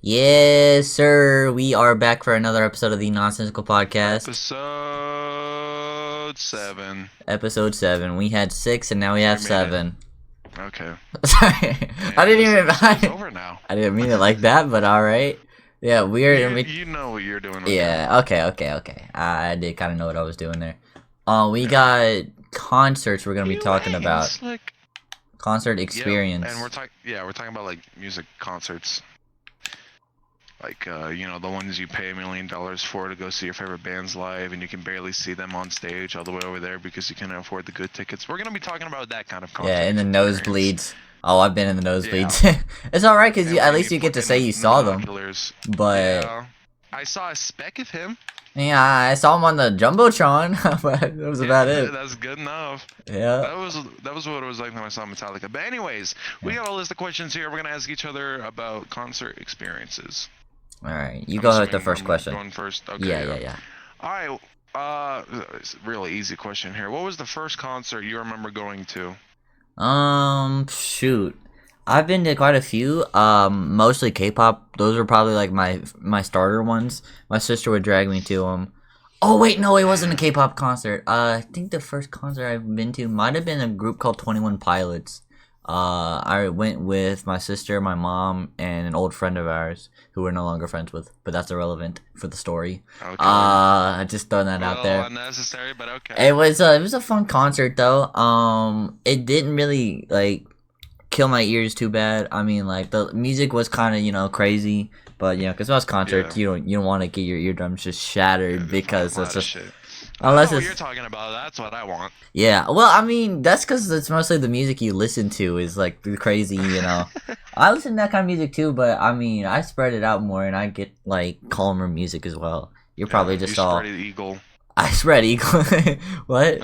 Yes, sir. We are back for another episode of the Nonsensical podcast. Episode 7. Episode 7. We had 6 and now we have 7. Okay. Sorry. Man, I didn't this even. episode's over now. I didn't mean it like that, but alright. Yeah, we're. You know what you're doing right Yeah, now. okay. I did kind of know what I was doing there. We got concerts we're going to be talking about. Slick. Concert experience. Yeah, and we're talking about like music concerts. Like, the ones you pay $1 million for to go see your favorite bands live, and you can barely see them on stage all the way over there because you can't afford the good tickets. We're gonna be talking about that kind of concert. Yeah, in the experience. nosebleeds. Oh, I've been in the nosebleeds. It's alright because at least you get to say you saw them. But yeah, I saw a speck of him. yeah, I saw him on the jumbotron, but that was about it. That's good enough. Yeah. That was what it was like when I saw Metallica. But anyways, we got a list of questions here. We're gonna ask each other about concert experiences. All right, you go ahead with the first question. Going first. Okay. Yeah. All right. It's a really easy question here. What was the first concert you remember going to? Shoot. I've been to quite a few. Mostly K-pop. Those are probably like my starter ones. My sister would drag me to them. Oh wait, no, it wasn't a K-pop concert. I think the first concert I've been to might have been a group called 21 Pilots. I went with my sister, my mom, and an old friend of ours who we're no longer friends with, but that's irrelevant for the story. Okay. I just throwing that out there. Unnecessary, but okay. It was a fun concert though. It didn't really like kill my ears too bad. I mean, like the music was kind of crazy, but because most concerts you don't want to get your eardrums just shattered because it's just. Shit. Unless what it's you're talking about, that's what I want. Yeah, well, I mean, that's because it's mostly the music you listen to is like the crazy, I listen to that kind of music too, but I mean, I spread it out more and I get like calmer music as well. You're probably just all. Spread eagle. I spread eagle. What?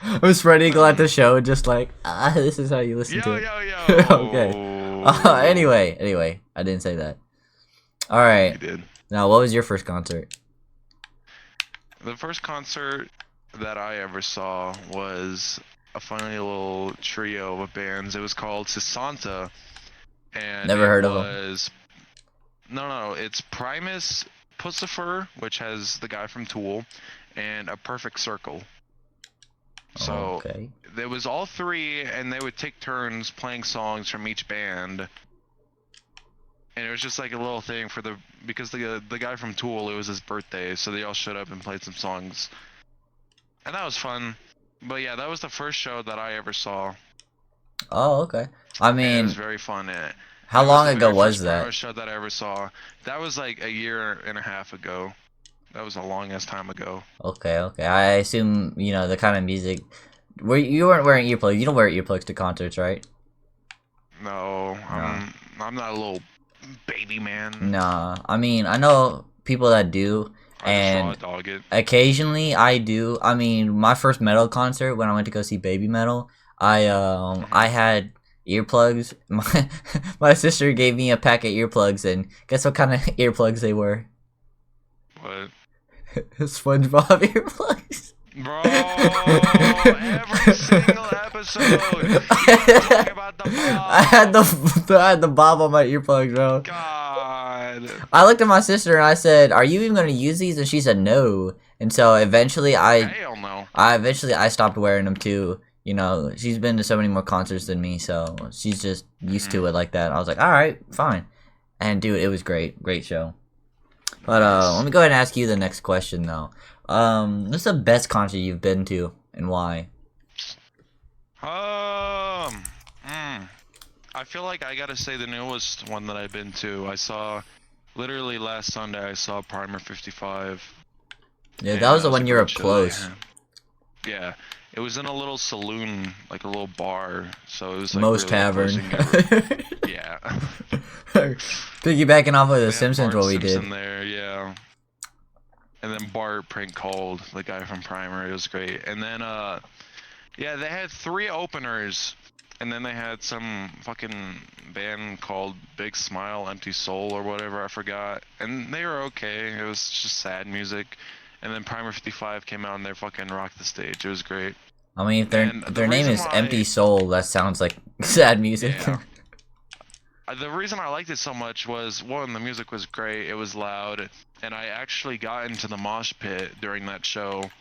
I'm spread eagle at the show, just like this is how you listen to it. Yo. Okay. Anyway, I didn't say that. All right. You did. Now, what was your first concert? The first concert that I ever saw was a funny little trio of bands. It was called Sisanta, and Never heard of them. No, it's Primus, Pussifer, which has the guy from Tool, and A Perfect Circle. So Okay. there was all three, and they would take turns playing songs from each band. And it was just like a little thing because the guy from Tool, it was his birthday, so they all showed up and played some songs, and that was fun. But yeah, that was the first show that I ever saw. Oh, okay. I And it mean, was very fun. how That long the ago very was first that? Primer show that I ever saw. That was like a year and a half ago. That was a long ass time ago. Okay. I assume the kind of music. You weren't wearing earplugs. You don't wear earplugs to concerts, right? No, I'm not a little baby man. Nah. I mean, I know people that do, and I dog it. occasionally I do. I mean, my first metal concert when I went to go see Baby Metal, I had earplugs. My sister gave me a pack of earplugs, and guess what kind of earplugs they were? What? SpongeBob earplugs. Bro, every single episode, talk about the Bob. I had the bob on my earplugs, bro. God. I looked at my sister and I said, "Are you even gonna use these?" And she said, "No." And so eventually, Hell no. I stopped wearing them too. She's been to so many more concerts than me, so she's just used to it like that. I was like, "All right, fine." And dude, it was great show. But let me go ahead and ask you the next question though. What's the best concert you've been to and why? I feel like I gotta say the newest one that I've been to. I saw, literally last Sunday, I saw Primer 55. Yeah, that was the one you were up great show that I close. had. Yeah, it was in a little saloon, like a little bar, so it was like Most really Tavern. imposing. Yeah. Piggybacking off of The They had Simpsons, Bart what we did. Simpson there, yeah. And then Bart prank called the guy from Primer. It was great. And then yeah, they had 3 openers, and then they had some fucking band called Big Smile Empty Soul or whatever, I forgot. And they were okay. It was just sad music. And then Primer 55 came out and they fucking rocked the stage. It was great. I mean, if And their the name reason is why- Empty Soul, that sounds like sad music. Yeah. The reason I liked it so much was one, the music was great, it was loud, and I actually got into the mosh pit during that show,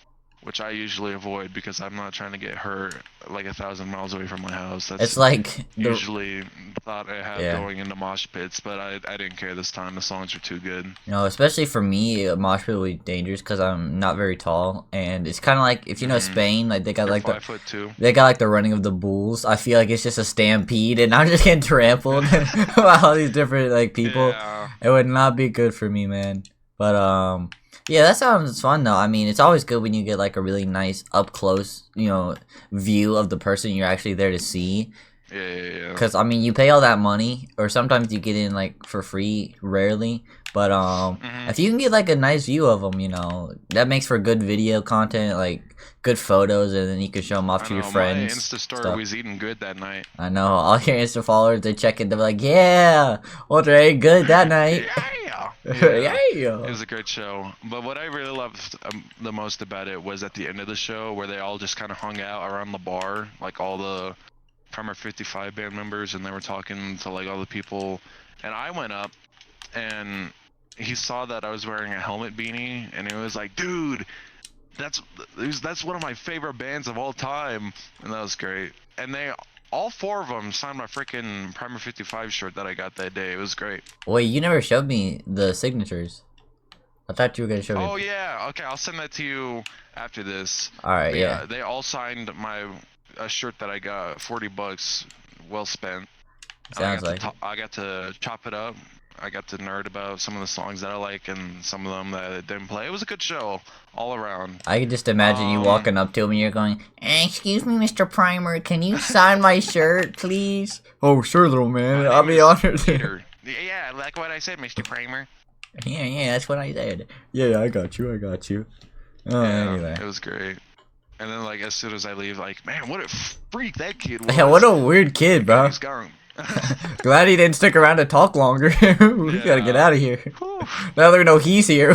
which I usually avoid because I'm not trying to get hurt like 1,000 miles away from my house. It's That's like the usually thought I have yeah. going into mosh pits, but I didn't care this time. The songs were too good. Especially for me, a mosh pit would be dangerous because I'm not very tall, and it's kind of like if you know Spain, like they got You're like the 5'2". they got like the running of the bulls. I feel like it's just a stampede, and I'm just getting trampled by all these different like people. Yeah. It would not be good for me, man. But yeah, that sounds fun though. I mean, it's always good when you get like a really nice up close, view of the person you're actually there to see. Yeah. Cause I mean, you pay all that money, or sometimes you get in like for free, rarely. But if you can get like a nice view of them, that makes for good video content, like good photos, and then you can show them off I to your know, my friends. Insta story Stuff. was eating good that night. I know all your Insta followers, they check it, they're like, yeah, Walter ate good that night. Yeah. Yeah. It was a great show. But what I really loved the most about it was at the end of the show where they all just kind of hung out around the bar, like all the Primer 55 band members, and they were talking to like all the people. And I went up and he saw that I was wearing a helmet beanie, and he was like, dude, that's one of my favorite bands of all time. And that was great. And all four of them signed my freaking Primer 55 shirt that I got that day. It was great. Wait, you never showed me the signatures. I thought you were gonna show me. Oh yeah, okay, I'll send that to you after this. All right, But yeah. they all signed a shirt that I got, $40, well spent. Sounds like. I got to chop it up. I got to nerd about some of the songs that I like and some of them that I didn't play. It was a good show all around. I could just imagine you walking up to him and you're going, "Excuse me, Mr. Primer, can you sign my shirt, please?" Oh, sure, little man. My I'll name be is honored. Peter. Yeah, like what I said, Mr. Kramer. Yeah, that's what I said. Yeah, I got you. Oh, Yeah, anyway. it was great. And then, like, as soon as I leave, like, man, what a freak that kid was. Yeah, what a weird kid, bro. He's gone. Glad he didn't stick around to talk longer. We gotta get out of here. Whew. Now they know he's here.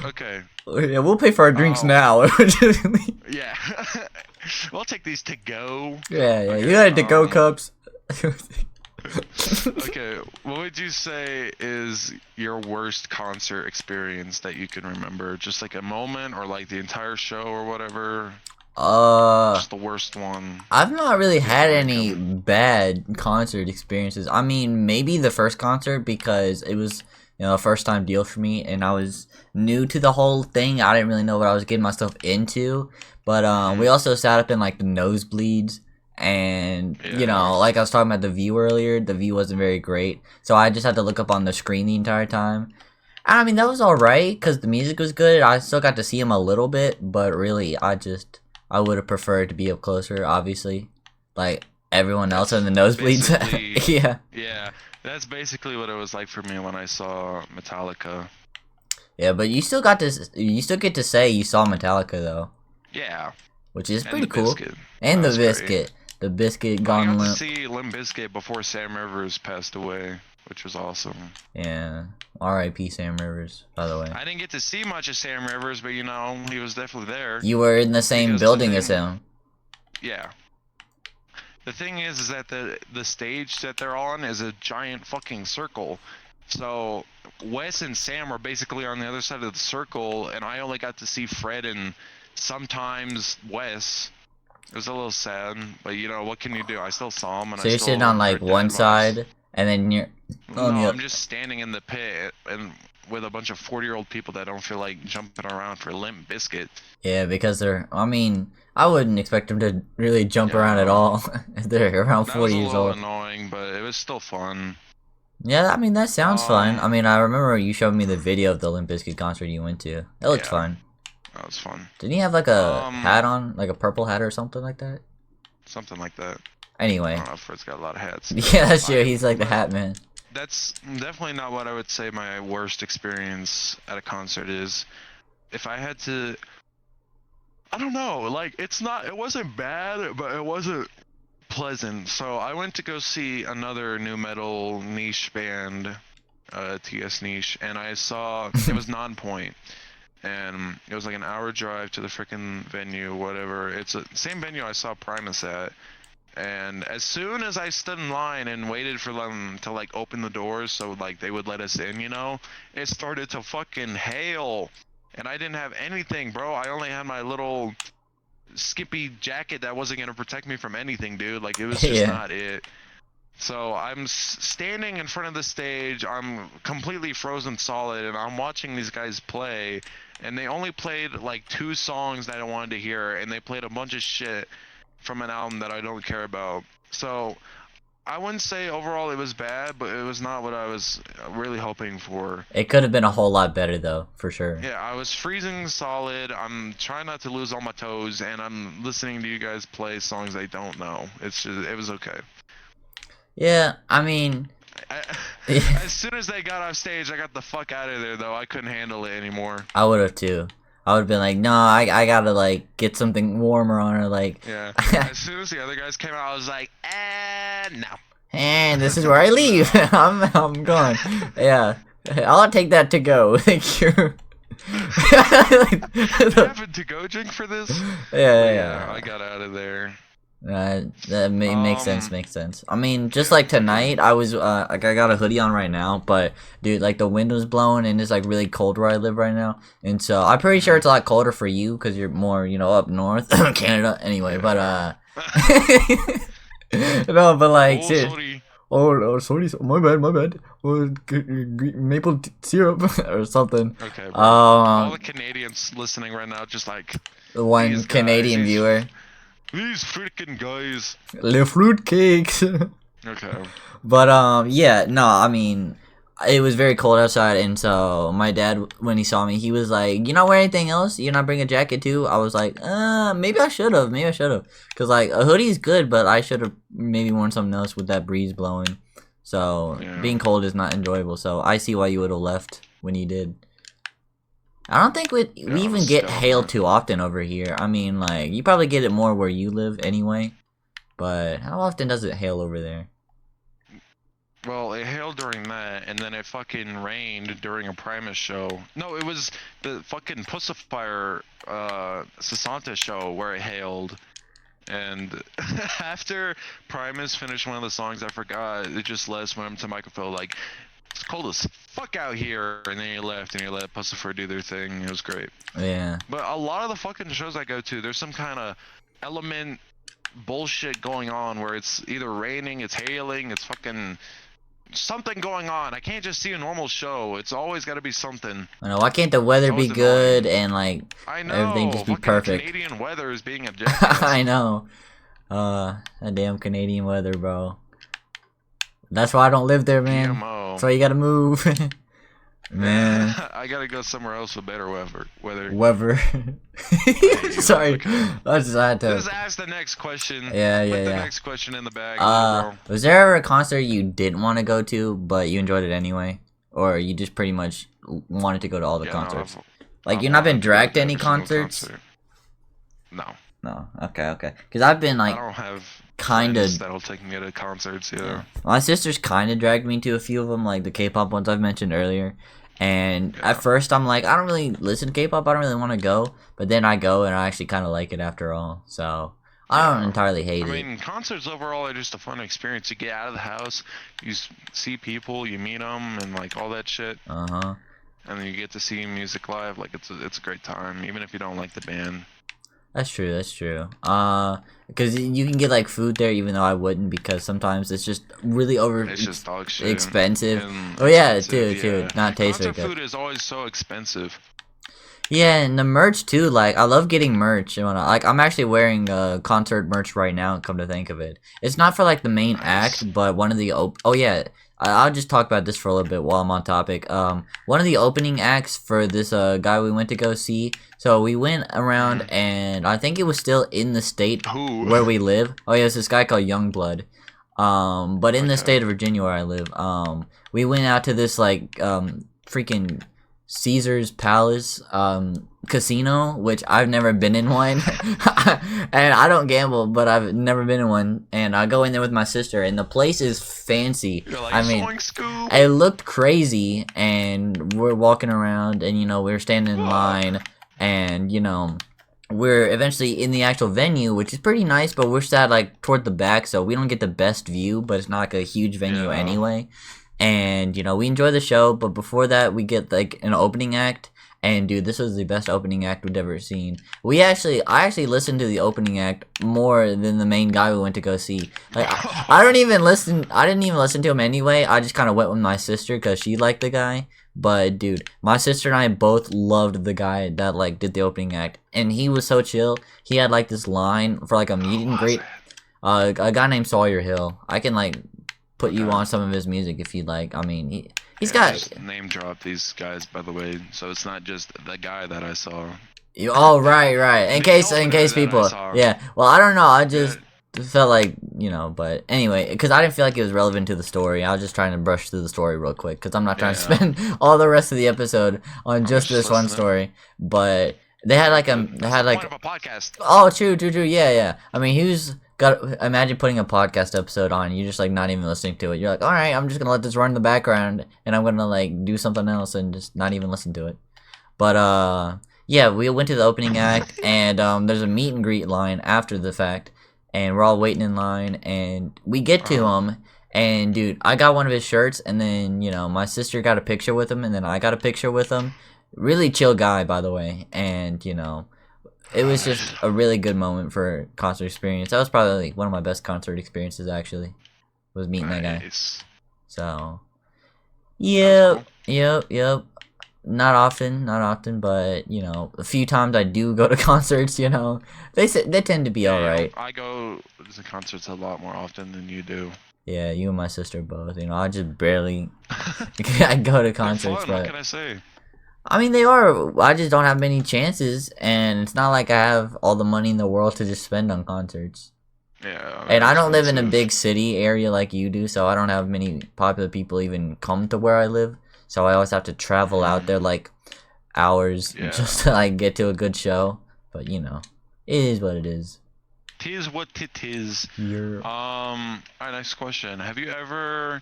Okay. Yeah, we'll pay for our drinks now. Yeah. We'll take these to go. Yeah, Okay, you got to-go cups. Okay, what would you say is your worst concert experience that you can remember? Just like a moment or like the entire show or whatever? Just the worst one. I've not really had any bad concert experiences. I mean, maybe the first concert because it was, a first time deal for me and I was new to the whole thing. I didn't really know what I was getting myself into. But we also sat up in like the nosebleeds. And like I was talking about the view earlier, the view wasn't very great, so I just had to look up on the screen the entire time. I mean, that was all right because the music was good. I still got to see him a little bit, but really, I would have preferred to be up closer, obviously, like everyone else in the nosebleeds. Yeah, that's basically what it was like for me when I saw Metallica. Yeah, but you still get to say you saw Metallica though. Yeah, which is and pretty cool. Biscuit. And That the was biscuit. great. The biscuit I gone got to limp. see Limp Bizkit before Sam Rivers passed away, which was awesome. Yeah. R.I.P. Sam Rivers, by the way. I didn't get to see much of Sam Rivers, but he was definitely there. You were in the same Because building as him. Yeah. The thing is that the stage that they're on is a giant fucking circle. So Wes and Sam are basically on the other side of the circle, and I only got to see Fred and sometimes Wes. It was a little sad, but what can you do? I still saw him, and So you're sitting on like one side, and then you're. No, I'm just standing in the pit and with a bunch of 40-year-old people that don't feel like jumping around for Limp Bizkit. Yeah, because they're. I mean, I wouldn't expect them to really jump around at all. If they're around 40 years old. That was a little annoying, but it was still fun. Yeah, I mean that sounds fun. I mean, I remember you showed me the video of the Limp Bizkit concert you went to. It looked fun. That was fun. Didn't he have like a hat on, like a purple hat or something like that? Something like that. Anyway. I don't know if Fred's got a lot of hats. Yeah, that's true. He's like the hat man. That's definitely not what I would say my worst experience at a concert is. If I had to, I don't know. Like it wasn't bad, but it wasn't pleasant. So I went to go see another new metal niche band, TS Niche, and I saw it was Nonpoint. And it was like an hour drive to the freaking venue, whatever. It's the same venue I saw Primus at, And as soon as I stood in line and waited for them to like open the doors so like they would let us in, it started to fucking hail. And I didn't have anything, bro. I only had my little skimpy jacket that wasn't gonna protect me from anything, dude. Like, it was just Yeah. not it. So I'm standing in front of the stage. I'm completely frozen solid, and I'm watching these guys play. And they only played like 2 songs that I wanted to hear, and they played a bunch of shit from an album that I don't care about. So I wouldn't say overall it was bad, but it was not what I was really hoping for. It could have been a whole lot better though, for sure. Yeah, I was freezing solid. I'm trying not to lose all my toes, and I'm listening to you guys play songs I don't know. It was okay. Yeah, I mean, As soon as they got off stage, I got the fuck out of there, though. I couldn't handle it anymore. I would have too. I would have been like, no, I gotta like get something warmer on her, like. Yeah. As soon as the other guys came out, I was like, no. And this is where I leave. I'm gone. Yeah, I'll take that to go. Thank you. Do you have a to-go drink for this? Yeah. I got out of there. Makes sense. Makes sense. I mean, just like tonight, I was like, I got a hoodie on right now, but dude, like the wind was blowing and it's like really cold where I live right now, and so I'm pretty sure it's a lot colder for you because you're more, up north, Canada. Anyway, but no, but like, Sorry. sorry, my bad. Maple syrup or something. Okay. Bro. All the Canadians listening right now, just like one Canadian viewer. These freaking guys. Le fruit cakes. Okay. But yeah, no, I mean, it was very cold outside, and so my dad, when he saw me, he was like, "You not wear anything else? You not bring a jacket too?" I was like, maybe I should have, cause like a hoodie is good, but I should have maybe worn something else with that breeze blowing. So being cold is not enjoyable. So I see why you would have left when you did. I don't think we even get hail too often over here. I mean, like, you probably get it more where you live anyway. But how often does it hail over there? Well, it hailed during that, and then it fucking rained during a Primus show. No, it was the fucking Pussifier Sasanta show where it hailed. And after Primus finished one of the songs, I forgot, it just let us went up to microphone like, "It's cold as fuck out here," and then you left and you let Pussifer do their thing. It was great. Yeah. But a lot of the fucking shows I go to, there's some kind of element bullshit going on where it's either raining, it's hailing, it's fucking something going on. I can't just see a normal show. It's always got to be something. I know. Why can't the weather be good and like I know, everything just be perfect? Canadian weather is being objective. I know. That damn Canadian weather, bro. That's why I don't live there, man. GMO. That's why you gotta move. Man. I gotta go somewhere else with better weather. Sorry. Okay. I just had to. Just ask the next question. Yeah. Put the next question in the bag. Was there ever a concert you didn't want to go to, but you enjoyed it anyway? Or you just pretty much wanted to go to all the concerts? Like, you've not been dragged to any concerts? No. No. Okay. Because I've been, like, I don't have kind of that'll take me to concerts. Yeah. My sister's kind of dragged me to a few of them, like the K-pop ones I've mentioned earlier. And at first I'm like, I don't really listen to K-pop, I don't really want to go. But then I go and I actually kind of like it after all. So I don't entirely hate it. I mean, concerts overall are just a fun experience. You get out of the house, you see people, you meet them, and like all that shit. And then you get to see music live. Like it's a great time, even if you don't like the band. That's true. Because you can get like food there, even though I wouldn't, because sometimes it's just really It's just dog shit. expensive. And Oh yeah, expensive, too. Not taste very Concert good. food is always so expensive. Yeah, and the merch too. Like I love getting merch. Like I'm actually wearing concert merch right now. Come to think of it, it's not for like the main act, but one of the oh yeah. I'll just talk about this for a little bit while I'm on topic. One of the opening acts for this guy we went to go see. So we went around, and I think it was still in the state where we live. Oh yeah, it's this guy called Youngblood. But in the state of Virginia where I live, we went out to this like freaking Caesar's Palace casino, which I've never been in one. And I don't gamble, but I've never been in one. And I go in there with my sister, and the place is fancy. You're like, I mean, it looked crazy, and we're walking around, and we were standing in line, and we're eventually in the actual venue, which is pretty nice, but we're sat like toward the back, so we don't get the best view, but it's not like a huge venue Yeah. anyway. And we enjoy the show, but before that we get like an opening act. And dude, this was the best opening act we'd ever seen. I actually listened to the opening act more than the main guy we went to go see. Like I don't even listen. I didn't even listen to him anyway. I just kind of went with my sister because she liked the guy. But dude, my sister and I both loved the guy that like did the opening act, and he was so chill. He had like this line for like a meet and greet. A guy named Sawyer Hill. I can like put you on some of his music if you'd like. I mean, he's got. Just name drop these guys, by the way, so it's not just the guy that I saw. Oh right. In case people. Yeah. Well, I don't know. I just felt like but anyway, because I didn't feel like it was relevant to the story. I was just trying to brush through the story real quick because I'm not trying to spend all the rest of the episode on just this one story. But they had like a podcast. Oh, true. Yeah. I mean, imagine putting a podcast episode on, you just like not even listening to it. You're like, all right, I'm just gonna let this run in the background, and I'm gonna like do something else and just not even listen to it. But yeah, we went to the opening act, and there's a meet and greet line after the fact, and we're all waiting in line, and we get to him, and dude, I got one of his shirts, and then my sister got a picture with him, and then I got a picture with him. Really chill guy, by the way, and it was just a really good moment for concert experience. That was probably like one of my best concert experiences actually, was meeting that guy. So, yep. Not often, but a few times I do go to concerts. They tend to be all right. I go to concerts a lot more often than you do. Yeah, you and my sister both. I just barely I go to concerts, fun, but what can I say? I mean, they are. I just don't have many chances, and it's not like I have all the money in the world to just spend on concerts. Yeah. And I don't live in a big city area like you do, so I don't have many popular people even come to where I live. So I always have to travel out there like hours just to like get to a good show. But it is what it is. Tis what it is. Yeah. Alright, next question. Have you ever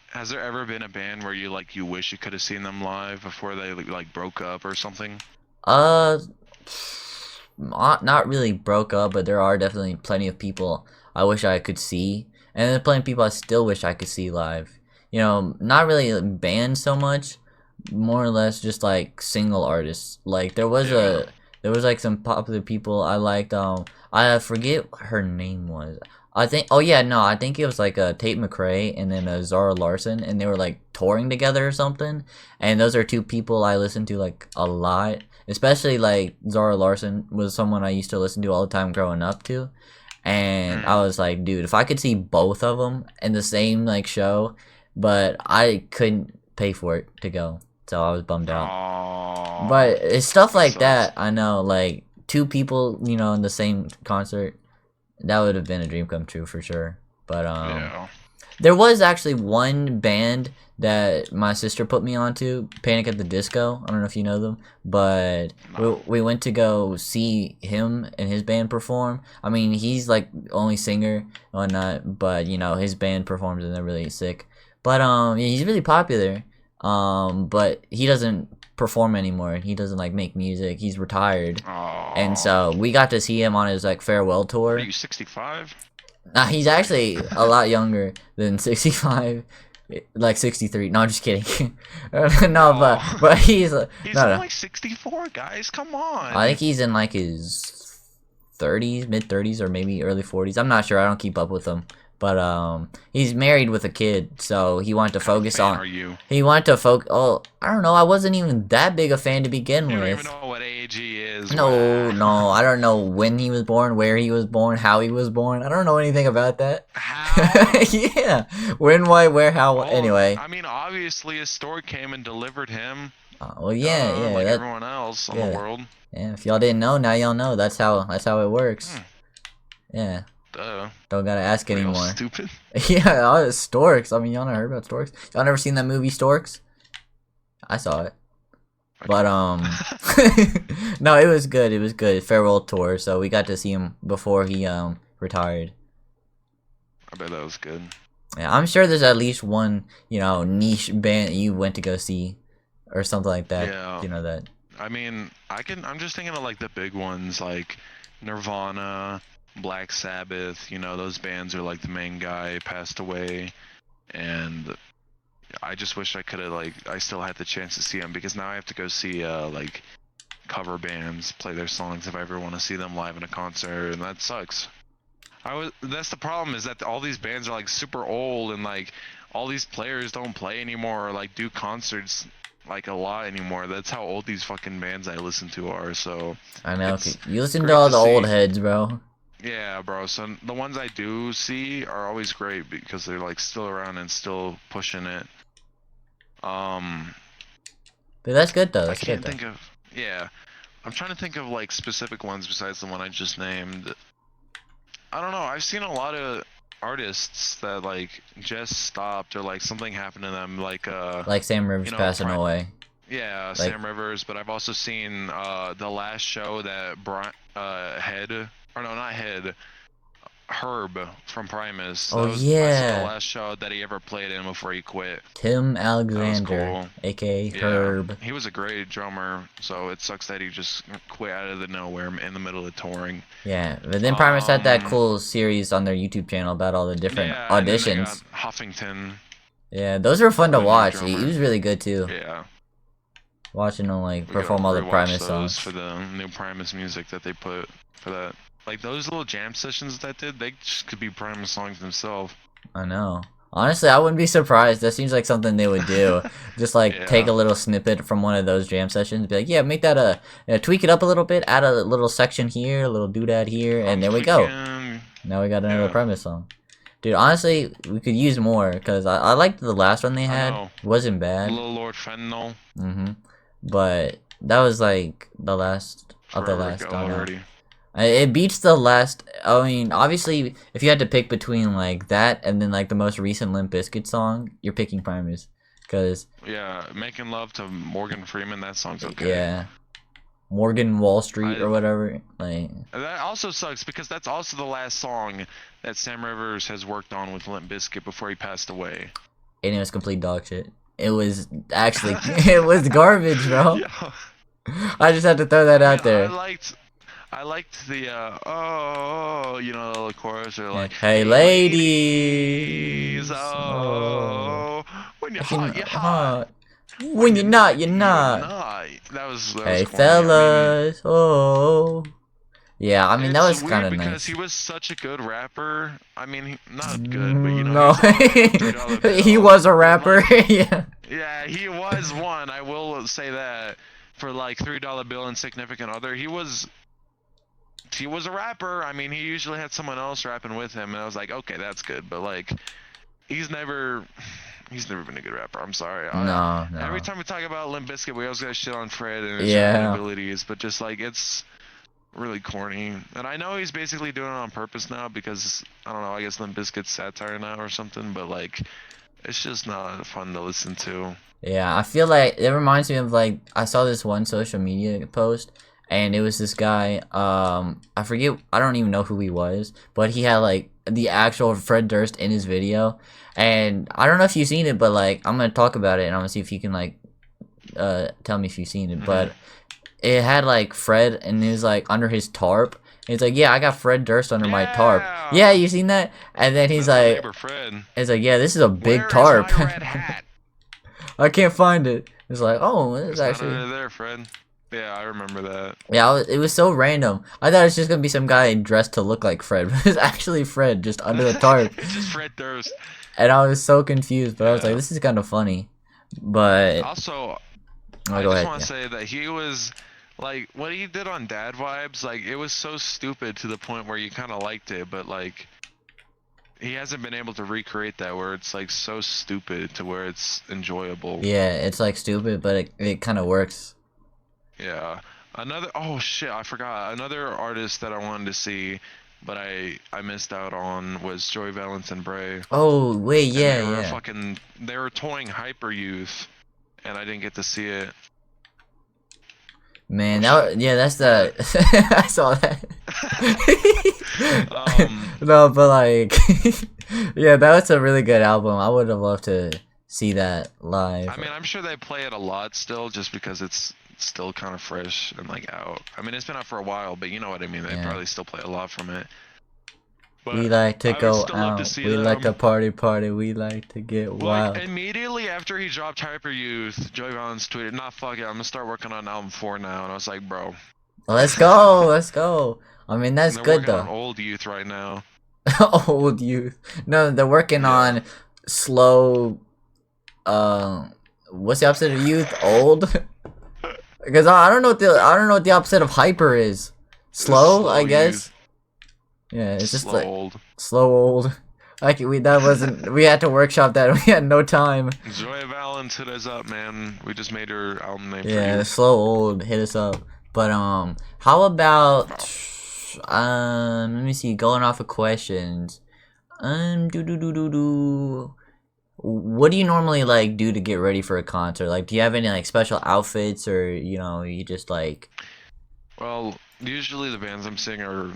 has there ever been a band where you wish you could have seen them live before they broke up or something? Not really broke up, but there are definitely plenty of people I wish I could see, and there's plenty of people I still wish I could see live. Not really bands so much, more or less just like single artists. Like there was like some popular people I liked. I forget what her name was. I think I think it was like Tate McRae and then Zara Larson, and they were like touring together or something. And those are two people I listen to like a lot. Especially like Zara Larson was someone I used to listen to all the time growing up to. And I was like, dude, if I could see both of them in the same like show, but I couldn't pay for it to go, so I was bummed out. Aww, but it's stuff like that. I know, like two people, in the same concert, that would have been a dream come true for sure. But there was actually one band that my sister put me onto, Panic at the Disco. I don't know if you know them, but we went to go see him and his band perform. I mean, he's like only singer and whatnot, but his band performs and they're really sick. But he's really popular. But he doesn't perform anymore. He doesn't like make music. He's retired. Aww. And so we got to see him on his like farewell tour. Are you 65? Nah, he's actually a lot younger than 65. Like 63. No, I'm just kidding. No, but he's he's only 64, guys. Come on. I think he's in like his 30s, mid 30s, or maybe early 40s. I'm not sure. I don't keep up with him. But he's married with a kid, so he wanted to focus on. Are you? He wanted to focus. Oh, I don't know. I wasn't even that big a fan to begin with. You don't even know what age he is. No. I don't know when he was born, where he was born, how he was born. I don't know anything about that. How? Yeah. When, why, where, how. Well, anyway. I mean, obviously, his store came and delivered him. Well, yeah. Like everyone else in the world. Yeah. If y'all didn't know, now y'all know. That's how it works. Yeah. Duh. Don't gotta ask anymore. Stupid. Yeah, Storks. I mean, y'all never heard about Storks? Y'all never seen that movie Storks? I saw it. But no, it was good. It was good. Farewell tour. So we got to see him before he retired. I bet that was good. Yeah, I'm sure there's at least one niche band you went to go see, or something like that. Yeah. You know that. I mean, I'm just thinking of like the big ones like Nirvana, Black Sabbath. You know, those bands are like the main guy passed away, and I just wish I could have I still had the chance to see them because now I have to go see like cover bands play their songs if I ever want to see them live in a concert, and that sucks. That's the problem, is that all these bands are like super old, and like all these players don't play anymore or like do concerts like a lot anymore. That's how old these fucking bands I listen to are. So I know. it's You listen to great all to the old see. heads, bro. Yeah, bro. So the ones I do see are always great because they're like still around and still pushing it. Um, But that's good though. I That's good can't though. think of, yeah. I'm trying to think of like specific ones besides the one I just named. I don't know. I've seen a lot of artists that like just stopped or like something happened to them, like Like Sam you Rivers know, passing away. yeah, Like, Sam Rivers. But I've also seen the last show that Head, or no, not Head, Herb from Primus. oh I saw the yeah, last show that he ever played in before he quit. Tim That was Alexander, cool. aka Yeah, Herb. he was a great drummer. So it sucks that he just quit out of the nowhere in the middle of touring. Yeah, but then Primus had that Um, cool series on their YouTube channel about all the different yeah, and then they got auditions. Huffington Yeah, those were fun for to the new watch. He drummer. was really good too. Yeah, Watching him like we gotta perform all the rewatch Primus those for songs. the new Primus music that they put for that. Like those little jam sessions that did, they just could be Primus songs themselves. I know. Honestly, I wouldn't be surprised. That seems like something they would do. Just like take Yeah. a little snippet from one of those jam sessions, be like, yeah, make that tweak it up a little bit, add a little section here, a little doodad here, and I'm there we go. freaking. Now we got another Yeah, Primus song. Dude, honestly, we could use more because I liked the last one they I had. know. It wasn't bad. Little Lord Fentanyl. But that was like the last of the Forever last. ago I don't know. already. It beats the last. I mean, obviously, if you had to pick between like that and then like the most recent Limp Bizkit song, you're picking Primus, because Yeah, Making Love to Morgan Freeman, that song's okay. yeah, Morgan Wall Street I or whatever. Like, That also sucks because that's also the last song that Sam Rivers has worked on with Limp Bizkit before he passed away. and it was complete dog shit. It was actually it was garbage, bro. Yeah. I just had to throw that I mean, out there. I liked the oh, you know, the chorus or Yeah. like, Hey, hey ladies. ladies, Oh. oh, when you're If you're hot, you're hot. hot. When you're not, you're You're not. not. That was Hey, corny. I mean, fellas. Oh. Yeah, I mean, that it's was kind weird of because nice. he was such a good rapper. I mean, not good, but you know, he No. was on like $3 He Bill. was a And rapper. like, Yeah. yeah, he was one. I will say that for like $3 Bill and Significant Other, he was a rapper. I mean, he usually had someone else rapping with him, and I was like, okay, that's good. But like, he's never been a good rapper. I'm sorry. No, Every no. time we talk about Limp Bizkit, we always gotta shit on Fred and his rapping Yeah. abilities, but just like it's really corny. And I know he's basically doing it on purpose now because I don't know. I guess Limp Bizkit's satire now or something, but like, it's just not fun to listen to. Yeah, I feel like it reminds me of like I saw this one social media post and it was this guy, I forget, I don't even know who he was, but he had like the actual Fred Durst in his video. And I don't know if you've seen it, but like I'm gonna talk about it and I'm gonna see if you can like tell me if you've seen it. But it had like Fred and it was like under his tarp. And he's like, yeah, I got Fred Durst under my tarp. Yeah, Yeah, you seen that? And then he's that's our like, neighbor Fred. it's like, yeah, this is a big Where is tarp. my red hat? I can't find it. It's like, oh, it's It's not actually, under there, Fred. Yeah, I remember that. yeah, it was so random. I thought it was just gonna be some guy dressed to look like Fred, but it's actually Fred just under the tarp. It's just Fred Durst. And I was so confused, but I was like, Yeah. this is kind of funny. But Also, oh, I go just ahead. want Yeah. to say that he was like what he did on Dad Vibes. Like it was so stupid to the point where you kind of liked it, but like he hasn't been able to recreate that where it's like so stupid to where it's enjoyable. Yeah, it's like stupid, but it kind of works. Yeah. Oh shit, I forgot. Another artist that I wanted to see, but I missed out on was Joey Valence and Bray. Oh wait, And yeah, they were yeah. they were touring Hyper Youth, and I didn't get to see it. Man, Oh, yeah, that's the I saw that. Um, No, but like, yeah, that was a really good album. I would have loved to see that live. I mean, I'm sure they play it a lot still, just because it's still kind of fresh and like out. I mean, it's been out for a while, but you know what I mean. They Yeah. probably still play a lot from it. We But like to I would go still love to out. see We like to them. party. We like to get Like wild. immediately after he dropped Hyper Youth, Joey Valens tweeted, "Nah, fuck it, I'm gonna start working on album 4 now." And I was like, bro. Let's go. Let's go. I mean, that's And they're good working on though. Old Youth right now. Old youth. No, they're working Yeah. on slow. What's the opposite of youth? Old. Because I don't know what the opposite of hyper is. Slow, I guess. Youth. Yeah, it's just Slow like old. slow old. Like that wasn't. We had to workshop that. We had no time. Joy Valens hit us up, man. We just made her album name Yeah, for you. slow old. Hit us up. But how about let me see. Going off of questions. Do. What do you normally like do to get ready for a concert? Like, do you have any like special outfits, or you just like? Well, usually the bands I'm seeing are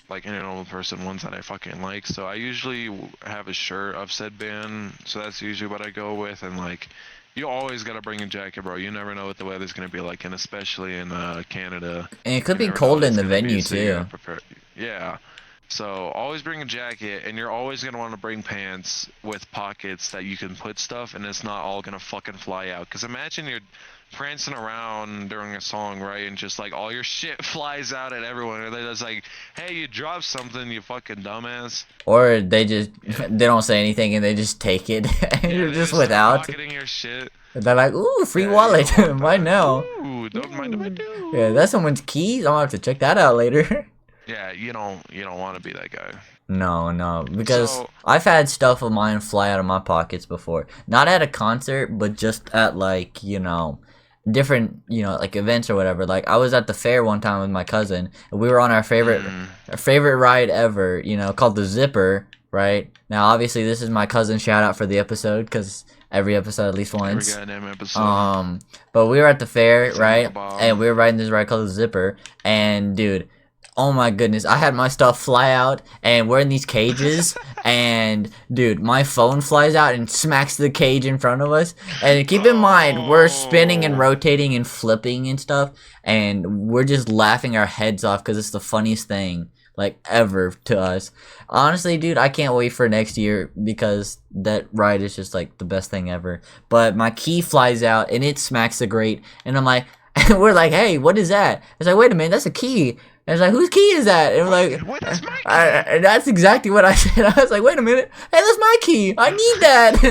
like any normal person ones that I fucking like. So I usually have a shirt of said band. So that's usually what I go with. And like, you always gotta bring a jacket, bro. You never know what the weather's gonna be like, and especially in Canada. And it could You be never know cold what in it's the gonna be, venue so you gotta too. prepare. Yeah. So always bring a jacket, and you're always gonna want to bring pants with pockets that you can put stuff, and it's not all gonna fucking fly out. Cause imagine you're prancing around during a song, right, and just like all your shit flies out at everyone, and they're just like, "Hey, you dropped something, you fucking dumbass." Or they just Yeah. they don't say anything and they just take it and Yeah, you're they just start without. pocketing your shit. They're like, ooh, free Yeah, wallet. you don't want Why that. now? Ooh, don't mind if I do. Yeah, that's someone's keys. I'm gonna have to check that out later. Yeah, you don't want to be that guy. No, because So I've had stuff of mine fly out of my pockets before. Not at a concert, but just at like, different, like events or whatever. Like I was at the fair one time with my cousin, and we were on our favorite ride ever, called the Zipper, right? Now, obviously, this is my cousin's shout out for the episode, because every episode at least every once. goddamn episode. But we were at the fair, Sounds right? like a bomb. And we were riding this ride called the Zipper, and dude, oh my goodness, I had my stuff fly out, and we're in these cages, and dude, my phone flies out and smacks the cage in front of us. And keep in mind, we're spinning and rotating and flipping and stuff, and we're just laughing our heads off because it's the funniest thing like ever to us. Honestly, dude, I can't wait for next year because that ride is just like the best thing ever. But my key flies out and it smacks the grate, and I'm like, and we're like, hey, what is that? It's like, wait a minute, that's a key. And it's like, whose key is that? And we're like, Wait, that's my key. and that's exactly what I said. I was like, wait a minute, hey, that's my key. I need that.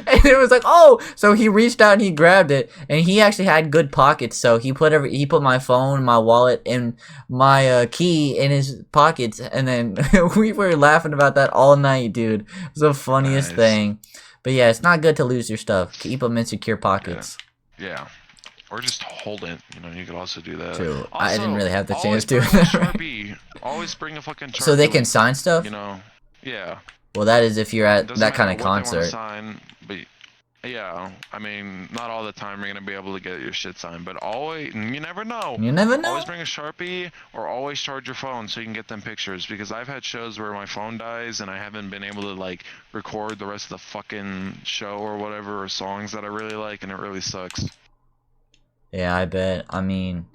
And it was like, oh, so he reached out and he grabbed it, and he actually had good pockets. So he put my phone, my wallet, and my key in his pockets, and then we were laughing about that all night, dude. It was the funniest Nice. thing. But yeah, it's not good to lose your stuff. Keep them in secure pockets. Yeah. Or just hold it. You could also do that. True. I Also, didn't really have the always chance to. bring a Sharpie. Always bring a fucking Sharpie. So they can with, sign stuff? Yeah. Well, that is if you're at Doesn't that kind of matter what they wanna concert. sign, but yeah, I mean, not all the time you're gonna be able to get your shit signed, but always, you never know. You never know. Always bring a Sharpie, or always charge your phone so you can get them pictures, because I've had shows where my phone dies and I haven't been able to like record the rest of the fucking show or whatever, or songs that I really like, and it really sucks. Yeah, I bet. I mean,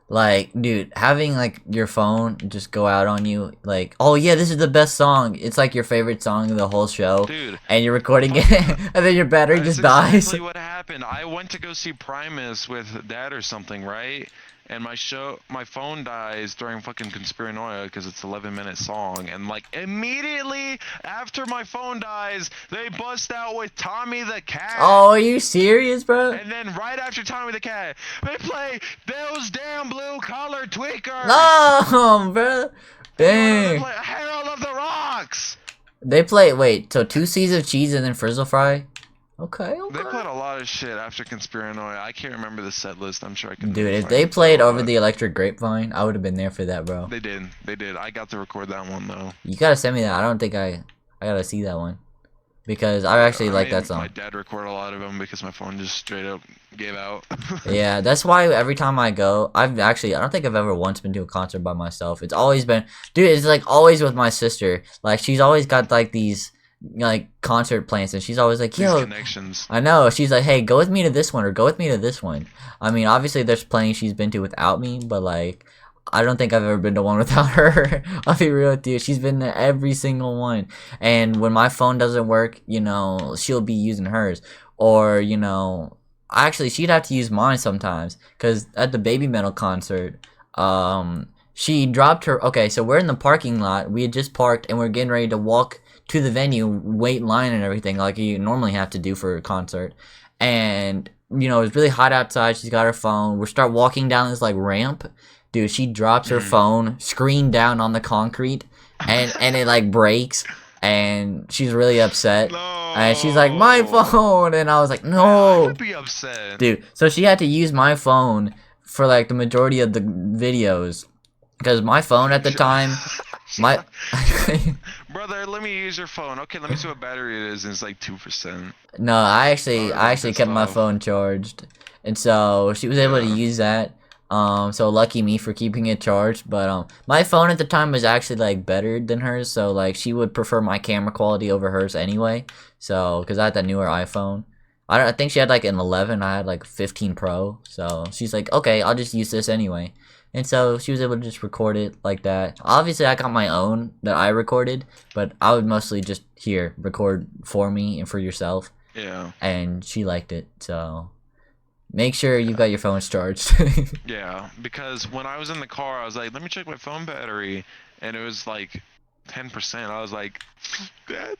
like, dude, having like your phone just go out on you, like, oh yeah, this is the best song. It's like your favorite song of the whole show, Dude, and you're recording it, and then your battery that's just dies. exactly what happened. I went to go see Primus with Dad or something, right? And my phone dies during fucking Conspiranoia because it's 11-minute song, and like immediately after my phone dies, they bust out with Tommy the Cat. Oh, are you serious, bro? And then right after Tommy the Cat, they play those damn blue collar tweakers. No, bro. They Dang. play Herald of the Rocks. They play. Wait, so 2 C's of cheese and then Frizzle Fry. Okay. They played a lot of shit after Conspiranoia. I can't remember the set list. I'm sure I can. Dude, if find they it, played over but the electric grapevine, I would have been there for that, bro. They did. They did. I got to record that one though. You gotta send me that. I don't think I gotta see that one because I actually like made that song. My dad recorded a lot of them because my phone just straight up gave out. Yeah, that's why every time I go, I don't think I've ever once been to a concert by myself. It's always been, dude, it's like always with my sister. Like she's always got like these like concert plans, and she's always like, These "Yo, connections. I know." She's like, "Hey, go with me to this one, or go with me to this one." I mean, obviously, there's plenty she's been to without me, but like, I don't think I've ever been to one without her. I'll be real with you. She's been to every single one, and when my phone doesn't work, she'll be using hers, or actually, she'd have to use mine sometimes, cause at the Baby Metal concert, she dropped her. Okay, so we're in the parking lot. We had just parked, and we're getting ready to walk to the venue, wait in line and everything like you normally have to do for a concert. And it's really hot outside. She's got her phone. We start walking down this like ramp. Dude, she drops her phone, screen down on the concrete, and it like breaks. And she's really upset. And she's like, "My No. phone!" And I was like, I "No, could be upset. dude." So she had to use my phone for like the majority of the videos, because my phone at the time, my Brother, let me use your phone. Okay, let me see what battery it is. And it's like 2%. no, I actually Pissed kept my off. phone charged, and so she was able to Yeah. use that. So lucky me for keeping it charged. But my phone at the time was actually like better than hers, so like she would prefer my camera quality over hers anyway. So because I had that newer iPhone, I think she had like an 11, I had like 15 Pro. So she's like, okay, I'll just use this anyway. And so she was able to just record it like that. Obviously, I got my own that I recorded, but I would mostly just here record for me and for yourself. Yeah. And she liked it, so make sure you Yeah. got your phones charged. Yeah. Because when I was in the car, I was like, let me check my phone battery. And it was like 10%. I was like, Dad.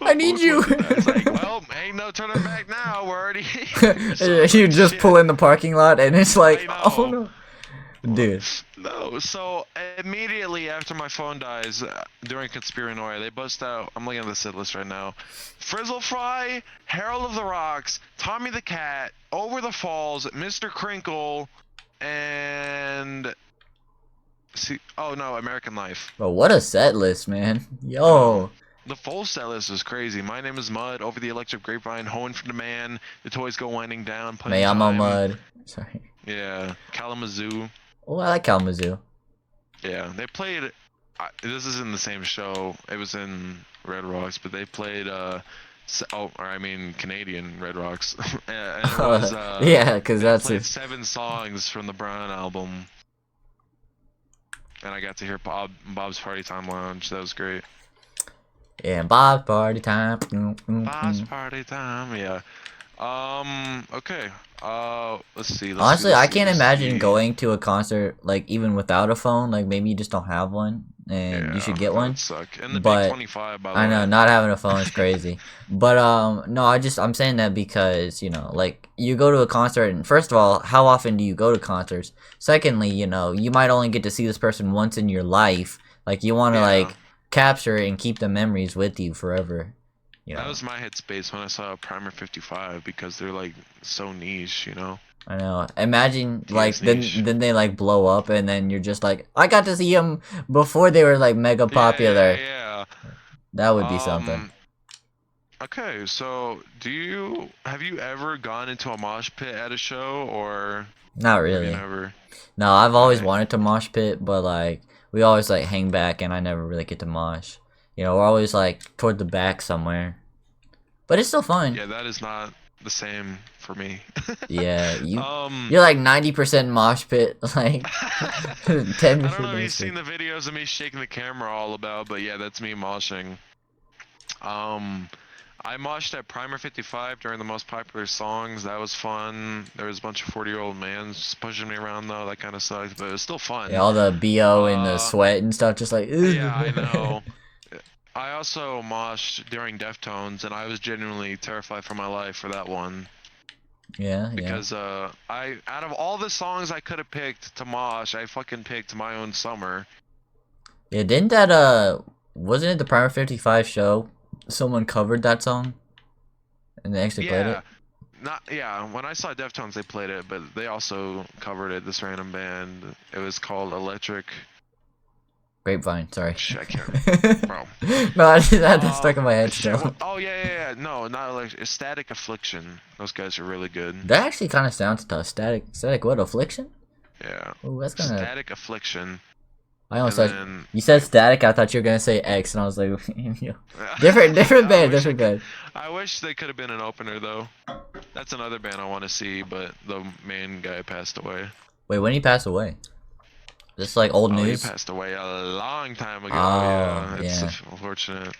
I need you. It's like, well, ain't no turning back now. We're already here. So I was You like, just shit. pull in the parking lot, and it's like, I oh know. no, dude. No, so immediately after my phone dies during Conspiranoia, they bust out. I'm looking at the set list right now. Frizzle Fry, Herald of the Rocks, Tommy the Cat, Over the Falls, Mr. Crinkle, and see. Oh no, American Life. Bro, what a set list, man. Yo. The full set list is crazy. My Name is Mud, Over the Electric Grapevine, Hoeing for the Man, The Toys Go Winding Down, Playing May I'm a Time. mud. Sorry. Yeah, Kalamazoo. Oh, I like Kalamazoo. Yeah, they played. This is in the same show. It was in Red Rocks, but they played. Canadian Red Rocks. And it was. Yeah, because They that's played it. 7 songs from the Brown album, and I got to hear Bob's Party Time Lounge. That was great. Yeah, Bob's party time. Bob's Party Time. Yeah. Okay. Let's see. Honestly, I can't imagine see. going to a concert like even without a phone. Like maybe you just don't have one, and you should get that one. would suck. And the But big 25, by the I way. know not having a phone is crazy. But no, I'm saying that because like you go to a concert, and first of all, how often do you go to concerts? Secondly, you might only get to see this person once in your life. Like you want to Yeah. like capture it and keep the memories with you forever. That was my headspace when I saw Primer 55 because they're like so niche, you know. I know. Imagine Yeah, like it's niche. then they like blow up, and then you're just like, I got to see them before they were like mega popular. Yeah. That would be something. Okay, so have you ever gone into a mosh pit at a show, or Not have you really. never? No, I've always Okay. wanted to mosh pit, but like we always like hang back, and I never really get to mosh. We're always like toward the back somewhere, but it's still fun. Yeah, that is not the same for me. Yeah, Um, you're like 90% mosh pit, like I 10%. don't know if you've mosh seen pit. the videos of me shaking the camera all about, but yeah, that's me moshing. I moshed at Primer 55 during the most popular songs. That was fun. There was a bunch of 40-year-old mans just pushing me around though. That kind of sucked, but it was still fun. Yeah, all the bo and the Uh, sweat and stuff, just like. Yeah, I know. I also moshed during Deftones, and I was genuinely terrified for my life for that one Yeah, yeah. because out of all the songs I could have picked to mosh, I fucking picked My Own Summer. Yeah, didn't that wasn't it the Primer 55 show? Someone covered that song, and they actually played it. When I saw Deftones, they played it, but they also covered it. This random band. It was called Electric. Grapevine, sorry. Shit, I can't. Bro. No, I just had that stuck in my head shit, still. Oh yeah. No, not Electric. Static Affliction. Those guys are really good. That actually kind of sounds tough. Static what? Affliction? Yeah. Ooh, that's kind of. Static Affliction. I almost And said then you said Static. I thought you were gonna say X, and I was like, different band, different band. I wish they could have been an opener though. That's another band I want to see, but the main guy passed away. Wait, when he passed away? This like old Oh, he news? passed away a long time ago. Oh, Yeah, it's yeah. unfortunate.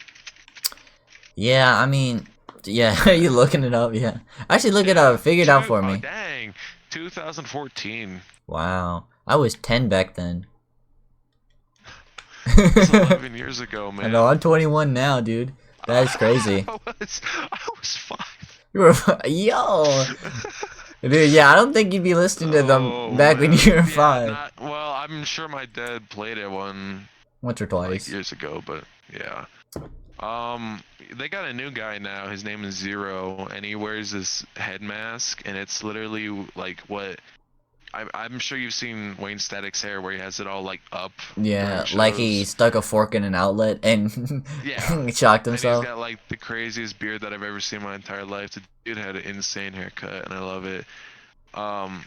Yeah, I mean, yeah. Are you looking it up? Yeah. Actually, look it up. Figure it out for Oh me. dang, 2014. Wow. I was 10 back then. That's 11 years ago, man. I know. I'm 21 now, dude. That's crazy. I was 5. You were yo, dude. Yeah, I don't think you'd be listening to them back when you were 5. Well, I'm sure my dad played it Once or like twice. years ago, but yeah. They got a new guy now. His name is Zero, and he wears this head mask, and it's literally like what I'm sure you've seen Wayne Static's hair, where he has it all like up. Yeah, during like he shows. stuck a fork in an outlet and Yeah. shocked And he's himself. got like the craziest beard that I've ever seen in my entire life. The dude had an insane haircut, and I love it.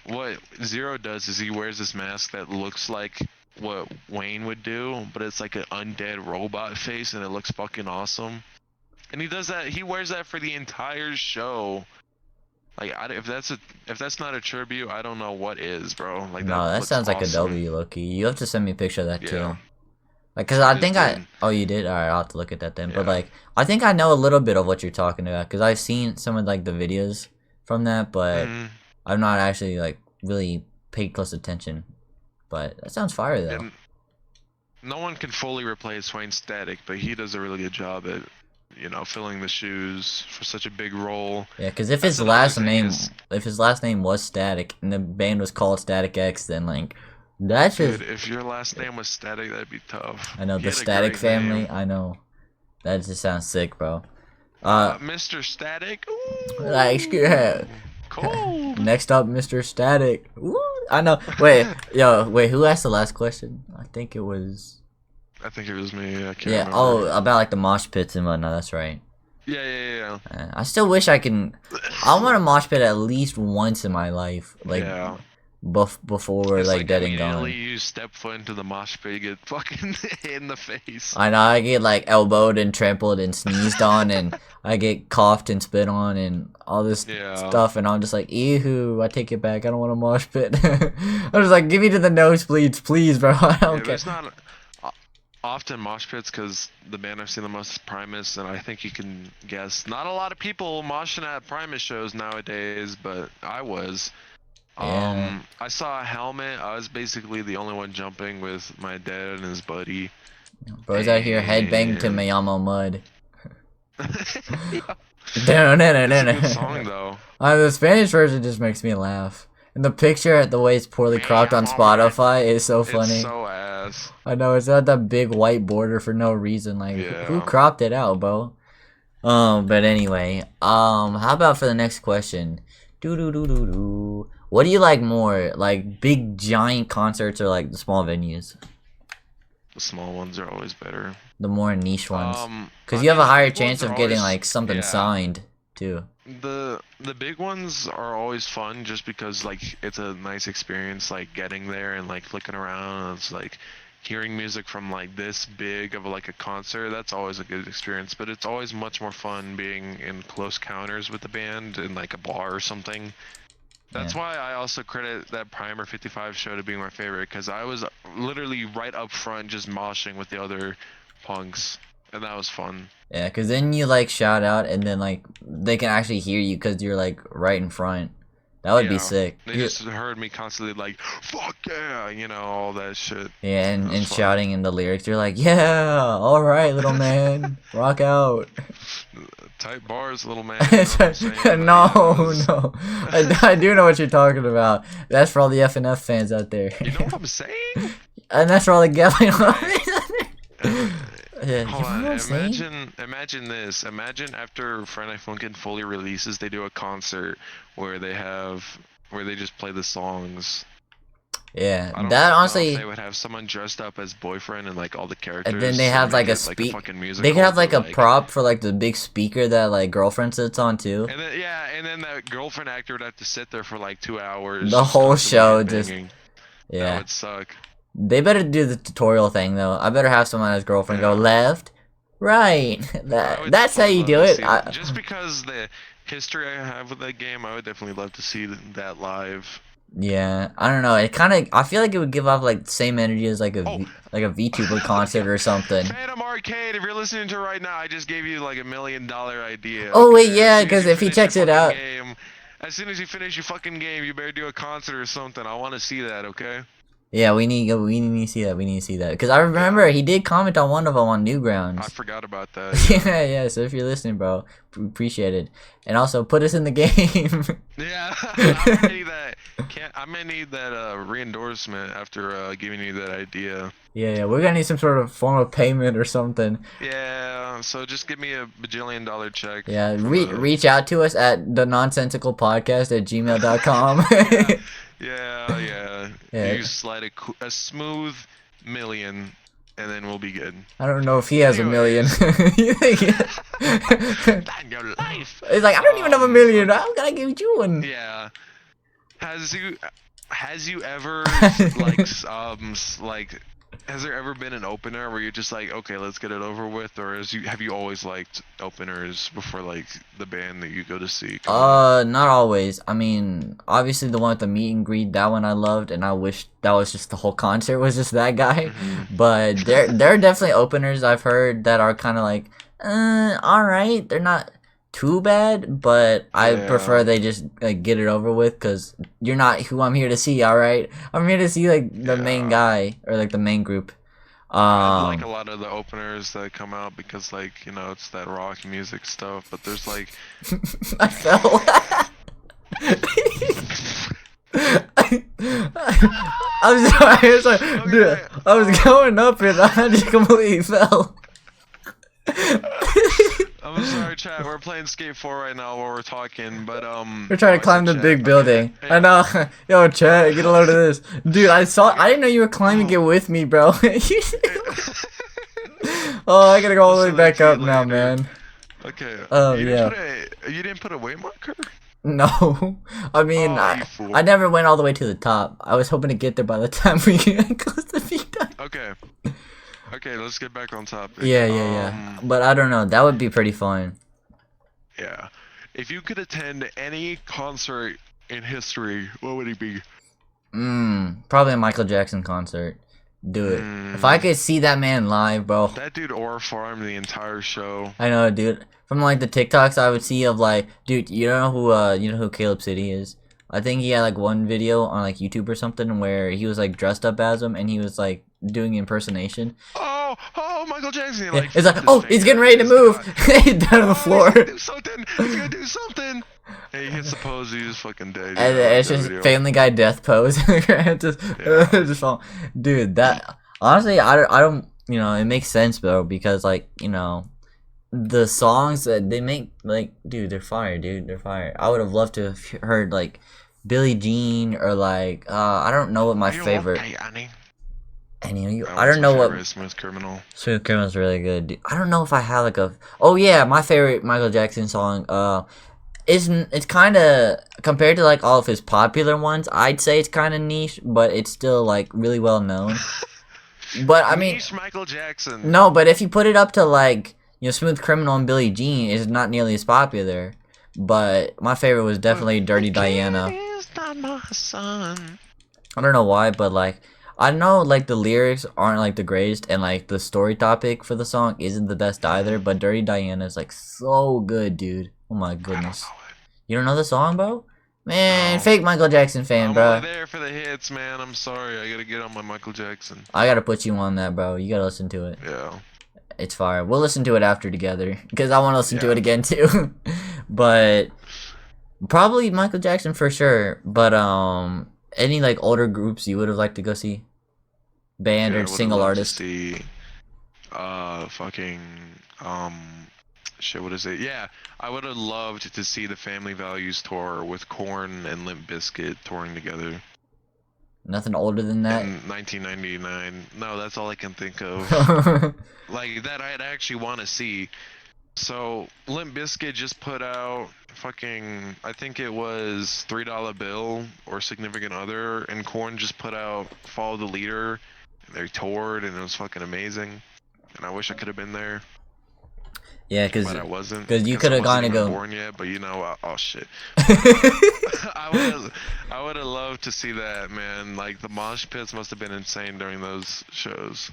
What Zero does is he wears this mask that looks like what Wayne would do, but it's like an undead robot face, and it looks fucking awesome. And he does that. He wears that for the entire show. Like, if that's not a tribute, I don't know what is, bro. Like No, that looks sounds like a awesome. W, Loki. You have to send me a picture of that too. Yeah. Like, cause I just think did. oh, you did. All right, I'll have to look at that then. But Yeah. like, I think I know a little bit of what you're talking about, cause I've seen some of like the videos from that, but Mhm. I've not actually like really paid close attention. But that sounds fire though. And no one can fully replace Wayne Static, but he does a really good job at, filling the shoes for such a big role. Yeah, cause if That's his another last thing name, is- if his last name was Static and the band was called Static X, then like, that's just. Dude, if your last name was Static, that'd be tough. I know He the had a Static great family. name. I know. That just sounds sick, bro. Mr. Static. Ooh, Like, yeah. cool. Next up, Mr. Static. Woo, I know. Wait, who asked the last question? I think it was. I think it was me. I can't Yeah. remember. Oh, about like the mosh pits and whatnot. That's right. Yeah. I still wish I can. I want a mosh pit at least once in my life, like Yeah. before we're It's like dead and immediately gone. you step foot into the mosh pit, you get fucking hit in the face. I know I get like elbowed and trampled and sneezed on, and I get coughed and spit on and all this Yeah. stuff, and I'm just like, ew, I take it back. I don't want a mosh pit. I'm just like, give me to the nosebleeds, please, bro. I don't care. There's not often mosh pits because the band I've seen the most is Primus, and I think you can guess. Not a lot of people moshing at Primus shows nowadays, but I was. Yeah. I saw a helmet. I was basically the only one jumping with my dad and his buddy. Bro's out here headbanging to And- Mayamo Mud. Yeah. It's a good song though. The Spanish version just makes me laugh. And the picture, the way it's poorly cropped on Spotify, is so funny. It's so ass. I know, it's got that big white border for no reason. Like, who Yeah. cropped it out, bro? But anyway, how about for the next question? Do. What do you like more? Like big giant concerts or like the small venues? The small ones are always better. The more niche ones. Because I you have a mean, higher big ones chance of are getting always- like something yeah. signed too. The big ones are always fun just because like it's a nice experience, like getting there and like looking around. And it's like hearing music from like this big of like a concert. That's always a good experience, but it's always much more fun being in close counters with the band in like a bar or something. That's why I also credit that Primer 55 show to being my favorite, because I was literally right up front just moshing with the other punks, and that was fun. Yeah, because then you like shout out and then like they can actually hear you because you're like right in front. That would be Yeah. sick. They just heard me constantly like, fuck yeah, all that shit. Yeah, and That's fun. shouting in the lyrics, you're like, yeah, all right, little man, rock out. Tight bars, little man. You know what I'm saying? No, Like, no, I do know what you're talking about. That's for all the FNF fans out there. You know what I'm saying? And that's for all the Gavin. Yeah, Hold you know on. what I'm saying? Imagine this. Imagine after Friday Night Funkin' fully releases, they do a concert where they just play the songs. Yeah, I don't that know honestly, if they would have someone dressed up as boyfriend and like all the characters. and then they and have like make a it, speak. fucking They musical, could have like but, a prop for like the big speaker that like girlfriend sits on too. And then and then that girlfriend actor would have to sit there for like 2 hours. The just whole constantly show just- headbanging. That Yeah, would suck. They better do the tutorial thing though. I better have someone as girlfriend go Yeah. left, right. I would That's how definitely you love do to it. see that. Just because the history I have with that game, I would definitely love to see that live. Yeah, I don't know. It kind of. I feel like it would give off like the same energy as like Oh, like a VTuber concert yeah. or something. Phantom Arcade, if you're listening to it right now, I just gave you like $1 million idea. Oh wait, Okay, as yeah, soon as because you if he finish your checks it fucking out, game, as soon as you finish your fucking game, you better do a concert or something. I want to see that. Okay. yeah, we need to see that. We need to see that because I Yeah. remember he did comment on one of them on I Newgrounds. forgot about that. Yeah. Yeah, yeah. So if you're listening, bro, appreciate it, and also put us in the game. Yeah, I'm gonna need that. I'm gonna need that re-endorsement after giving you that idea. Yeah, yeah, we're gonna need some sort of form of payment or something. Yeah, so just give me a bajillion-dollar check Yeah, for the. reach out to us at the nonsensical podcast at gmail.com. Yeah, yeah. Yeah, You slide a smooth million, and then we'll be good. I don't know if he has a million. Anyways, You think not in your life. It's like I don't even have a million. How can I give you one? Yeah. Has you ever like like has there ever been an opener where you're just like, okay, let's get it over with, or have you always liked openers before like the band that you go to see come out? Not always. I mean, obviously the one with the meet and greet, that one I loved, and I wish that was just the whole concert was just that guy. Hmm. But there are definitely openers I've heard that are kind of like, all right. They're not too bad, but I prefer Yeah, they just like get it over with because you're not who I'm here to see. All right, I'm here to see like the main yeah. guy or like the main group. I like a Um, lot of the openers that come out because like it's that rock music stuff, but there's like I fell. I'm sorry, I'm sorry. Dude, okay. I was going up and I just completely fell. I'm sorry, chat. We're playing Skate 4 right now while we're talking, but We're trying to I said climb the chat. big Okay, building. I yeah. know. Yo, chat, get a load of this. Dude, I didn't know you were climbing Oh. it with me, bro. Oh, I gotta go all the way Listen back to up you now, later. man. Okay. Yeah. You didn't put a weight marker? No. I mean, Oh, you fool. I never went all the way to the top. I was hoping to get there by the time we get close to peak time. Okay. Okay, let's get back on topic. Yeah. But I don't know. That would be pretty fun. Yeah. If you could attend any concert in history, what would it be? Probably a Michael Jackson concert. Do it. If I Mm, could see that man live, bro. that dude or farmed the entire show. I know, dude. From like the TikToks I would see of like, dude, you know who Caleb City is? I think he had like one video on like YouTube or something where he was like dressed up as him and he was like doing impersonation. Oh, Michael Jackson! He, Yeah, like, it's like, flipped his oh, he's getting finger ready and to he's move. got- He's down on the He's floor. gonna do something. He's gonna do something. Hey, he hits the pose. He's fucking dead. And Yeah, I like it's that just video. Family Guy death pose. just, Yeah. just fall. Dude, that honestly, I don't, it makes sense, bro, because like, the songs that they make, like, dude, they're fire, dude, they're fire. I would have loved to have heard like Billie Jean or like, I don't know what my Are you favorite. okay, Annie? And That I one's don't my know what. favorite, Smooth Criminal. Smooth Criminal's really good. Dude. I don't know if I have like a. Oh yeah, my favorite Michael Jackson song. It's kind of compared to like all of his popular ones. I'd say it's kind of niche, but it's still like really well known. But I mean, Niche Michael Jackson. no. But if you put it up to like Smooth Criminal and Billie Jean, it's not nearly as popular. But my favorite was definitely Dirty Diana. Is not my son. I don't know why, but like I know like the lyrics aren't like the greatest, and like the story topic for the song isn't the best either. But Dirty Diana is like so good, dude. Oh my I don't goodness. know it. You don't know the song, bro? Man, No. fake Michael Jackson fan, I'm bro. only there for the hits, man. I'm sorry. I gotta get on my Michael Jackson. I gotta put you on that, bro. You gotta listen to it. Yeah. It's fire. We'll listen to it after together because I want to listen to Yeah. it again too. But probably Michael Jackson for sure. But any like older groups you would have liked to go see, band Yeah, I or would've single loved artist? to see, fucking, shit. What is it? Yeah, I would have loved to see the Family Values tour with Korn and Limp Bizkit touring together Nothing older than that. in 1999. No, that's all I can think of. Like that, I'd actually want to see. So Limp Bizkit just put out fucking, I think it was $3 Bill or Significant Other, and Korn just put out Follow the Leader, They toured, and it was fucking amazing. And I wish I could have been there, Yeah, but I wasn't you because could I have gone wasn't to even go. born yet. But you know, oh shit. I would have loved to see that, man. Like the mosh pits must have been insane during those shows.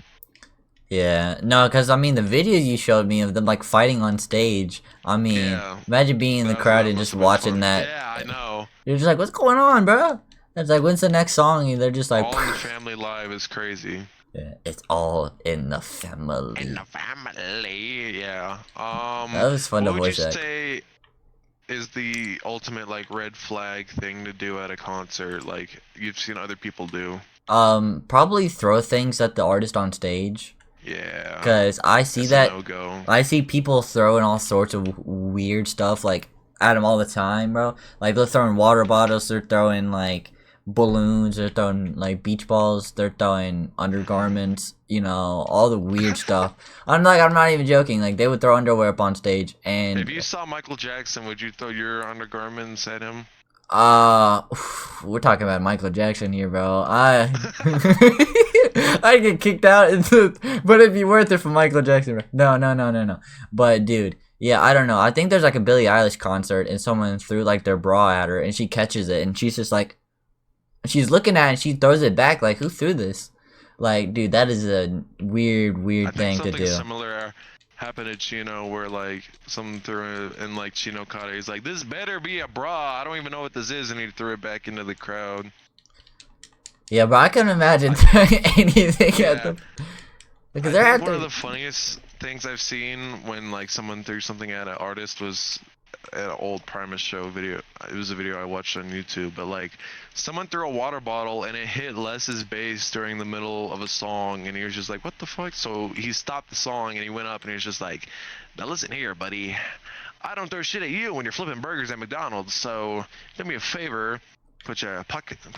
Yeah, no, because I mean the videos you showed me of them like fighting on stage. I mean, Yeah, imagine being in the crowd that and must just have been watching fun. that. Yeah, I know. You're just like, what's going on, bro? It's like, when's the next song? And they're just like, All in the Family Live is crazy. yeah, it's all in the In family. the family, yeah. That was fun to What would you voice act. say is the ultimate like red flag thing to do at a concert? Like you've seen other people do. Probably throw things at the artist on stage. Yeah, Cause I see it's a that. no-go. I see people throwing all sorts of weird stuff like at them all the time, bro. Like they're throwing water bottles, they're throwing like balloons, they're throwing like beach balls, they're throwing undergarments, you know, all the weird stuff. I'm not even joking. Like they would throw underwear up on stage, and If you saw Michael Jackson, would you throw your undergarments at him? uh, we're talking about Michael Jackson here, bro. I get kicked out, but it'd be worth it for Michael Jackson. Bro. No. But dude, yeah, I don't know. I think there's like a Billie Eilish concert, and someone threw like their bra at her, and she catches it, and she's just like, she's looking at it, and she throws it back. Like, who threw this? Like, dude, that is a weird I think thing to something do. similar happened to Chino, where like someone threw it, and like Chino caught it. He's like, "This better be a bra. I don't even know what this is," and he threw it back into the crowd. Yeah, but I couldn't imagine throwing anything at Yeah. them. Because I they're think at one of the. the funniest things I've seen when like someone threw something at an artist was an old Primus show video. It was a video I watched on YouTube, but like someone threw a water bottle and it hit Les's bass during the middle of a song, and he was just like, "What the fuck?" So he stopped the song and he went up and he was just like, "Now listen here, buddy. I don't throw shit at you when you're flipping burgers at McDonald's. So do me a favor, put your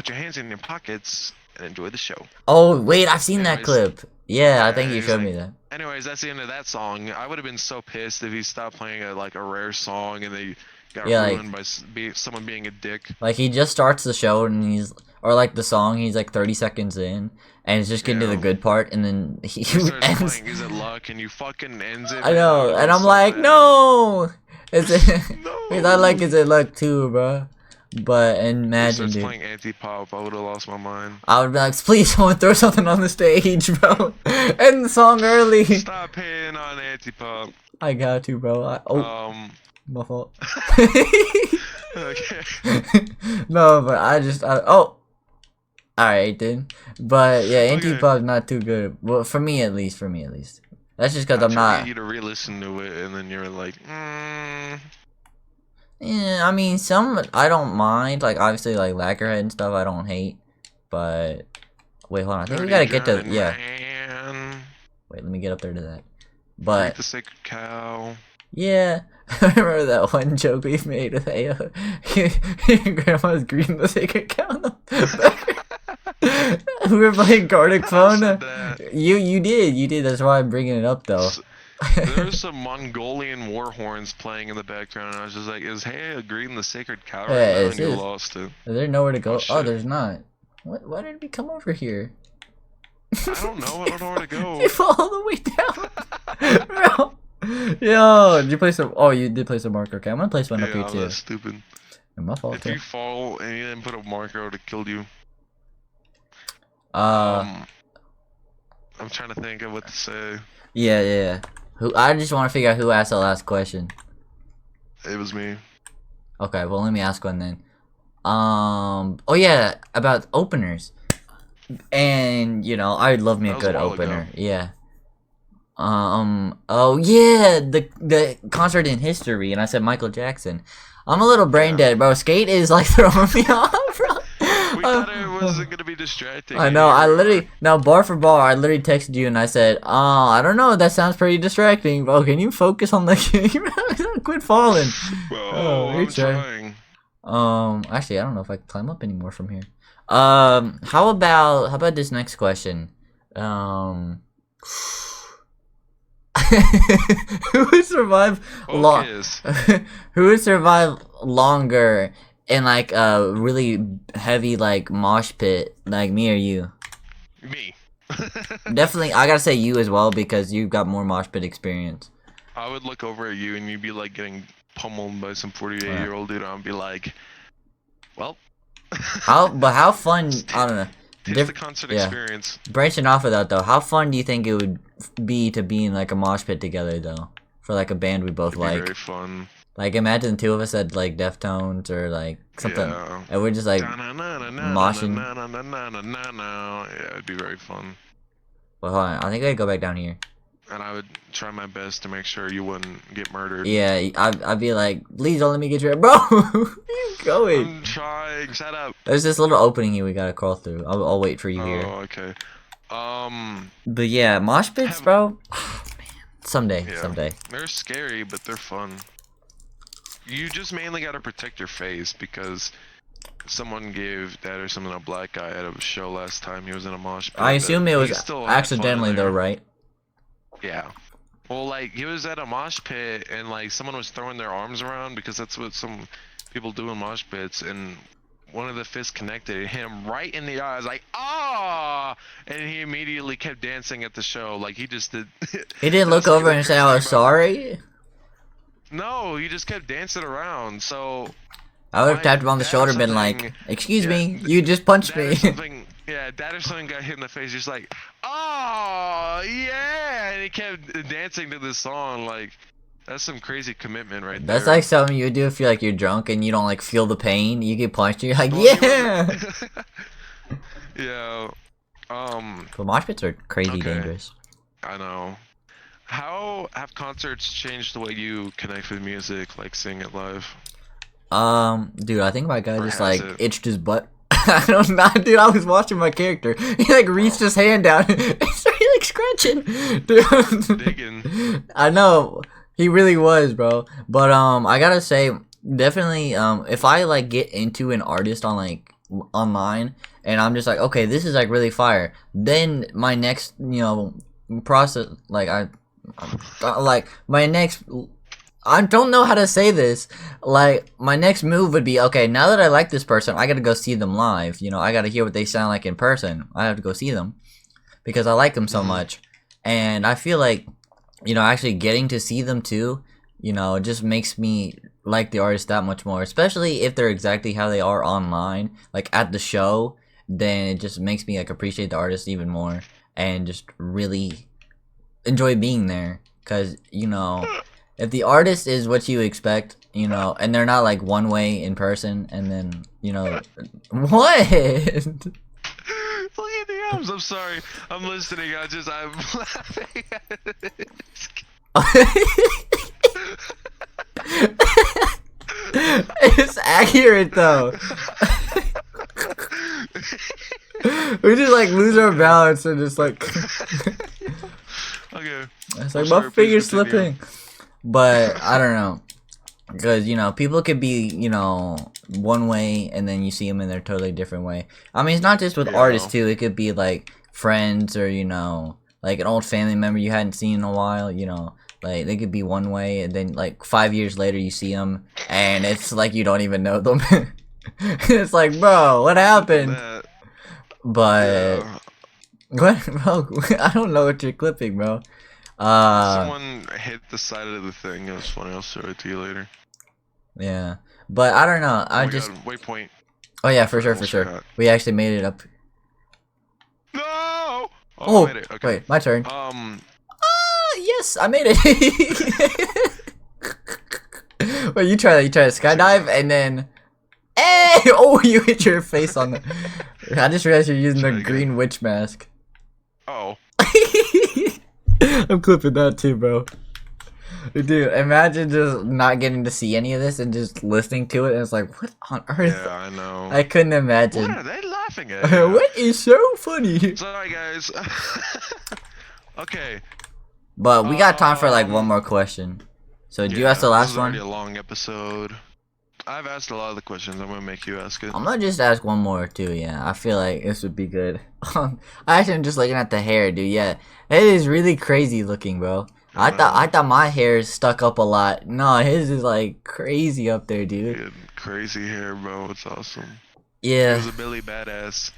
hands in your pockets and enjoy the show." Oh wait, I've seen that Anyways, clip. Yeah, I yeah, think you he's showed like, me that. anyways, that's the end of that song. I would have been so pissed if he stopped playing a rare song and they got Yeah, ruined by someone being a dick. like he just starts the show and or like the song, he's like 30 seconds in, and it's just getting to the Yeah. good part, and then he He starts ends. playing Is It Luck, and you fucking ends it. I man. know, would've and been I'm so like, mad. no. Is it? No. Because I like Is It Luck too, bro. But He imagine, starts dude. playing anti-pop. I would have lost my mind. I would be like, please, someone throw something on the stage, bro. End the song early. Stop paying on anti-pop. I got to, bro. My fault. Okay. No, but alright then. But yeah, anti-pop's not too good. Well, for me at least. That's just because I'm try to not. get you to re-listen to it, and then you're like, Yeah, I mean, some I don't mind. Like obviously, like Lacquerhead and stuff, I don't hate. But wait, hold on. I think we gotta get to Man. Wait, let me get up there to that. Greet But the sacred cow. yeah, I remember that one joke we made with Ayo. Grandma's greeting the sacred cow. In the background. We were playing Gartic Phone. You did. That's why I'm bringing it up though. There's some Mongolian war horns playing in the background, and I was just like, "Is Hey greeting the sacred cow right Yeah, now?" it And you is. lost it. Is there nowhere to go? Oh, Oh, shit. there's not. What? Why did we come over here? I don't know. I don't know where to go. You fall all the way down, bro. Yo, did you play some? Oh, you did play some marker. Okay, I'm gonna place one up here Yeah, too. that's stupid. My fault If too. you fall and you didn't put a marker, I would have killed you. Uh, I'm trying to think of what to say. yeah. Who? I just want to figure out who asked the last question. It was me. Okay, well let me ask one then. Oh yeah, about openers. And you know, I would love me a That was a good while opener. ago. Yeah. Oh yeah, the concert in history, and I said Michael Jackson. I'm a little brain dead, bro. Skate is like throwing me off, bro. We thought it wasn't gonna be distracting. I know. I literally now bar for bar. I literally texted you and I said, I don't know. That sounds pretty distracting, bro. Can you focus on the game? Quit falling. Well, I'm trying. Actually, I don't know if I can climb up anymore from here. How about this next question? Who would survive Focus. Who would survive longer in like a really heavy like mosh pit, like me or you? Me. Definitely, I gotta say you as well because you've got more mosh pit experience. I would look over at you and you'd be like getting pummeled by some 48-year-old dude. I'd be like, well, How fun? I don't know. here's the concert Yeah. experience. Branching off of that though, how fun do you think it would be to be in like a mosh pit together though, for like a band we both It'd be like? very fun. Like imagine the two of us at like Deftones or like something, Yeah. and we're just like moshing. Yeah, it'd be very fun. Well, hold on, I think I gotta go back down here. And I would try my best to make sure you wouldn't get murdered. Yeah, I'd be like, please don't let me get you, bro. Where you going? I'm trying. Shut up. There's this little opening here we gotta crawl through. I'll wait for you here. Oh, okay. But yeah, mosh pits, bro. Oh, man. Someday, Yeah. someday. They're scary, but they're fun. You just mainly gotta protect your face because someone gave Dad or something a black eye at a show last time. He was in a mosh pit. I assume it He was still had fun in accidentally though, there. right? Yeah. Well, like, he was at a mosh pit and, like, someone was throwing their arms around because that's what some people do in mosh pits, and one of the fists connected and hit him right in the eye. I was like, ah! And he immediately kept dancing at the show. Like, he just did. He didn't look That's over the and say, "I was crazy thing about- sorry." No, he just kept dancing around. So I would have Like, tapped him on the that or shoulder, and been like, something- "Excuse yeah, me, you just punched Dad or me." something, yeah, Dad or something got hit in the face. Just like, oh yeah, and he kept dancing to this song. Like, that's some crazy commitment right That's there. like something you would do if you're like you're drunk and you don't like feel the pain. You get punched, and you're like, Well, he "Yeah." wasn't- yeah. But mosh pits are crazy Okay. dangerous. I know. How have concerts changed the way you connect with music, like seeing it live? Dude, I think my guy Or just has like it? itched his butt. I don't know, dude. I was watching my character. He like reached his hand down and started like scratching. Dude. Digging. I know he really was, bro. But I gotta say, definitely, if I like get into an artist on like online, and I'm just like, okay, this is like really fire. Then my next, process, like my next. I don't know how to say this. Like, my next move would be, okay, now that I like this person, I gotta go see them live. I gotta hear what they sound like in person. I have to go see them because I like them so much. And I feel like, actually getting to see them too, it just makes me like the artist that much more. Especially if they're exactly how they are online, like at the show, then it just makes me like appreciate the artist even more and just really enjoy being there. Because, if the artist is what you expect, and they're not like one way in person, and then, what? Look at the arms. I'm sorry. I'm listening. I'm laughing at it. It's accurate though. We just like lose our balance and just like Okay. it's I'm like sorry, my please finger's continue. slipping. But I don't know. Because, people could be, one way and then you see them in their totally different way. I mean, it's not just with Yeah. artists, too. It could be, like, friends or, like an old family member you hadn't seen in a while, Like, they could be one way and then, like, 5 years later you see them and it's like you don't even know them. It's like, bro, what happened? That, But, yeah. what, bro? I don't know what you're clipping, bro. Someone hit the side of the thing. It was funny. I'll show it to you later. Yeah. But I don't know. Oh I my just... God, waypoint. Oh yeah, for sure, for Almost sure. forgot. We actually made it up. No! Oh, Oh, I made it. Okay. wait, my turn. Yes, I made it. Wait, you try that. You try to skydive and then, hey! Oh, you hit your face on the. I just realized you're using Try the it green witch mask. Oh. I'm clipping that too, bro. Dude, imagine just not getting to see any of this and just listening to it, and it's like, what on earth? Yeah, I know. I couldn't imagine. What are they laughing at? What is so funny? Sorry, guys. Okay. But we got time for like one more question. So do you ask the this last is already one? a long episode. I've asked a lot of the questions. I'm gonna make you ask it. I'm gonna just ask one more too. Yeah, I feel like this would be good. I actually am just looking at the hair, dude. Yeah, it is really crazy looking, bro. I thought my hair is stuck up a lot. No, his is like crazy up there, dude. Dude, crazy hair, bro. It's awesome. He Yeah. was a Billy badass.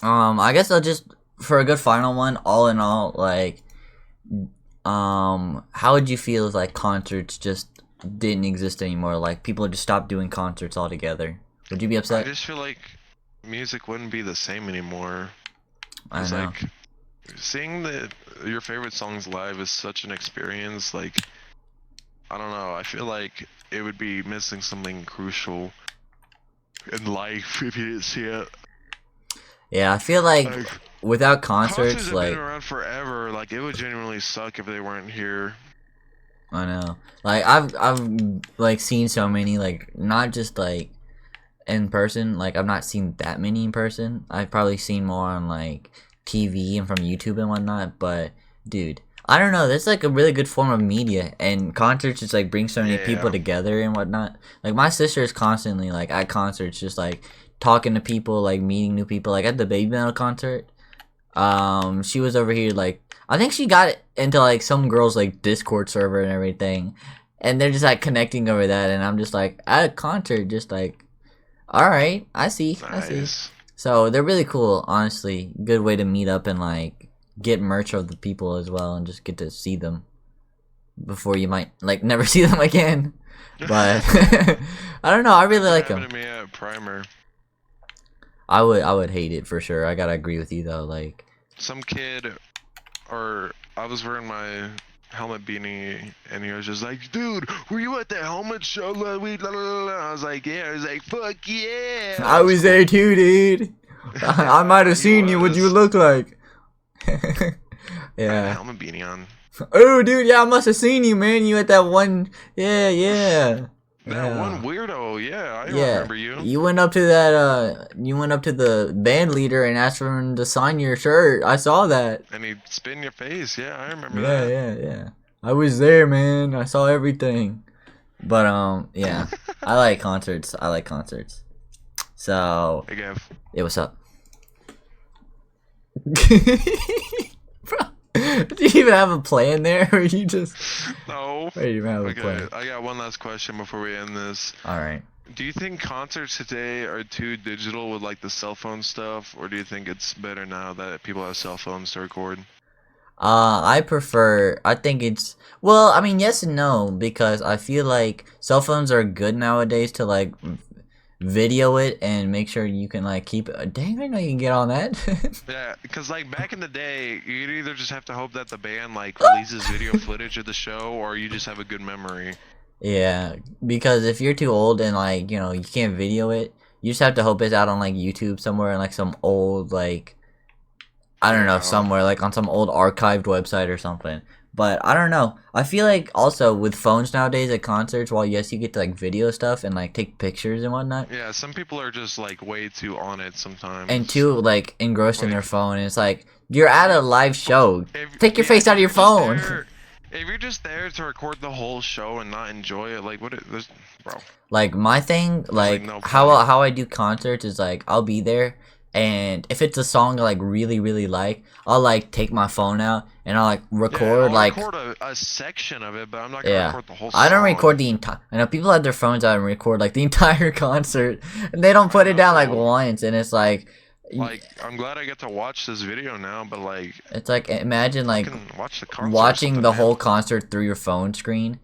I guess I'll just for a good final one, all in all, like, how would you feel if like concerts just didn't exist anymore? Like people just stopped doing concerts altogether. Would you be I upset? just feel like music wouldn't be the same anymore. I Cause know. like seeing your favorite songs live is such an experience. Like I don't know. I feel like it would be missing something crucial in life if you didn't see it. Yeah, I feel like Like without concerts concerts, have been like around forever. Like it would genuinely suck if they weren't here. I know, like I've like seen so many, like not just like in person. Like I've not seen that many in person. I've probably seen more on like TV and from YouTube and whatnot. But dude, I don't know. That's like a really good form of media, and concerts just like bring so many people Yeah. together and whatnot. Like my sister is constantly like at concerts, just like talking to people, like meeting new people. Like at the Baby Metal concert, she was over here like I think she got into like some girls like Discord server and everything, and they're just like connecting over that, and I'm just like at a concert, just like, all right, I see, I see. Nice. So they're really cool, honestly. Good way to meet up and like get merch of the people as well, and just get to see them before you might like never see them again. But I don't know. I really That like them. happened to me at Primer. I would hate it for sure. I gotta agree with you though. Like, Some kid, or I was wearing my helmet beanie, and he was just like, "Dude, were you at the helmet show last week?" La, la, la, la." I was like, "Yeah." I was like, "Fuck yeah!" I That was was there cool. too, dude. I might have He seen you. What you was. look like? I had a Yeah. helmet beanie on. Oh, dude. Yeah, I must have seen you, man. You at that one? Yeah, yeah. That one Yeah. weirdo, yeah, I Yeah, remember you. you went up to that. You went up to the band leader and asked for him to sign your shirt. I saw that. And he'd spit in your face, yeah, I remember Yeah, that. yeah, yeah. I was there, man. I saw everything. But yeah, I like concerts. I like concerts. So, Hey, Gav. hey, what's up? Bro, do you even have a plan there, or you just? No. Or you even have a Okay, plan? I got one last question before we end this. All right. Do you think concerts today are too digital with like the cell phone stuff, or do you think it's better now that people have cell phones to record? I prefer. I think it's well. I mean, yes and no because I feel like cell phones are good nowadays to like video it and make sure you can like keep it. Dang, I know you can get on that. Yeah, because like back in the day, you'd either just have to hope that the band like releases video footage of the show, or you just have a good memory. Yeah, because if you're too old and like you can't video it, you just have to hope it's out on like YouTube somewhere in like some old like I don't know, Yeah. somewhere like on some old archived website or something. But I don't know. I feel like also with phones nowadays at concerts, while yes, you get to like video stuff and like take pictures and whatnot, Yeah, some people are just like way too on it and sometimes. two, like engrossed in their Like, phone, and it's like you're at a live show. Take your yeah, face out of your phone. if you're just there to record the whole show and not enjoy it, like there's, bro, Like my thing, there's like like no how point. how I do concerts is like I'll be there, and if it's a song I like really really like, I'll like take my phone out and I'll like Yeah, record I'll like record a section of it, but I'm not gonna yeah. record the whole I don't song. record the entire. I know people have their phones out and record like the entire concert, and they don't I put it down like know. once, and it's like, Like, I'm glad I get to watch this video now, but like, it's like imagine I like can watch the concert or watching something, the man. whole concert through your phone screen,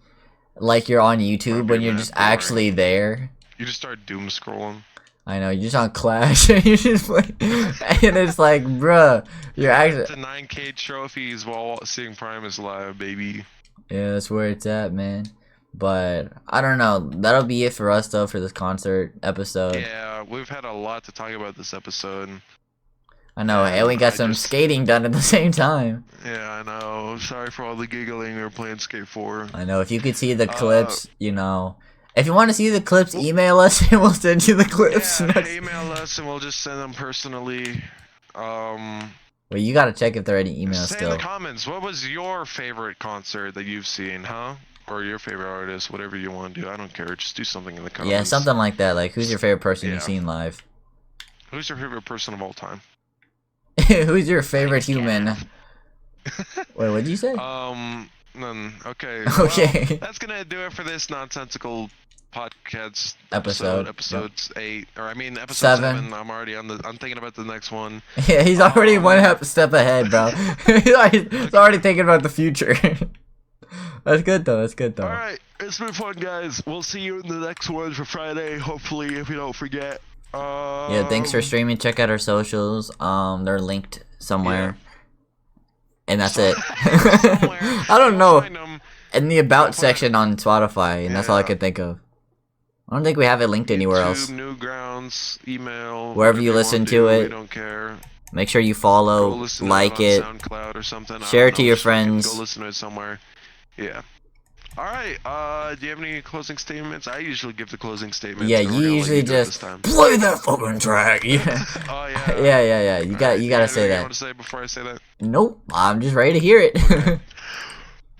like you're on YouTube That'd be when you're mad just boring. actually there. You just start doom scrolling. I know, you're just on Clash and you're just like, and it's like, bruh, you're actually, To 9K trophies while seeing Primus live, baby. yeah, that's where it's at, man. But I don't know. That'll be it for us though for this concert episode. Yeah, we've had a lot to talk about this episode. I know, and we got I some just- skating done at the same time. Yeah, I know. Sorry for all the giggling. We were playing Skate 4. I know. If you could see the clips, if you want to see the clips, email us and we'll send you the clips. Yeah, email us and we'll just send them personally. Well, you gotta check if there are any emails Say in still. the comments, what was your favorite concert that you've seen, huh? Or your favorite artist, whatever you want to do. I don't care. Just do something in the comments. Yeah, something like that. Like, who's your favorite person Yeah. you've seen live? Who's your favorite person of all time? Who's your favorite human? Wait, what did you say? None. Okay. Okay. Well, that's gonna do it for this nonsensical podcast Episode, episodes 8, or I mean episode 7. 7. I'm already on the. I'm thinking about the next one. Yeah, he's already one step ahead, bro. He's already thinking about the future. That's good though. That's good though. All right, it's been fun, guys. We'll see you in the next one for Friday. Hopefully, if we don't forget. Yeah, thanks for streaming. Check out our socials. They're linked somewhere. And that's it. I don't know. In the about section on Spotify, and that's all I can think of. I don't think we have it linked anywhere else. Newgrounds, email, wherever you listen to it. We don't care. Make sure you follow, like it, SoundCloud or something. share it to your friends. Go listen to it somewhere. Yeah. All right. Do you have any closing statements? I usually give the closing statements. Yeah, you usually just play that fucking track. Yeah. Oh yeah. Yeah. You gotta say that. You want to say before I say that? Nope. I'm just ready to hear it.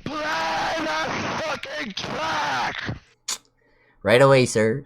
Play that fucking track. Right away, sir.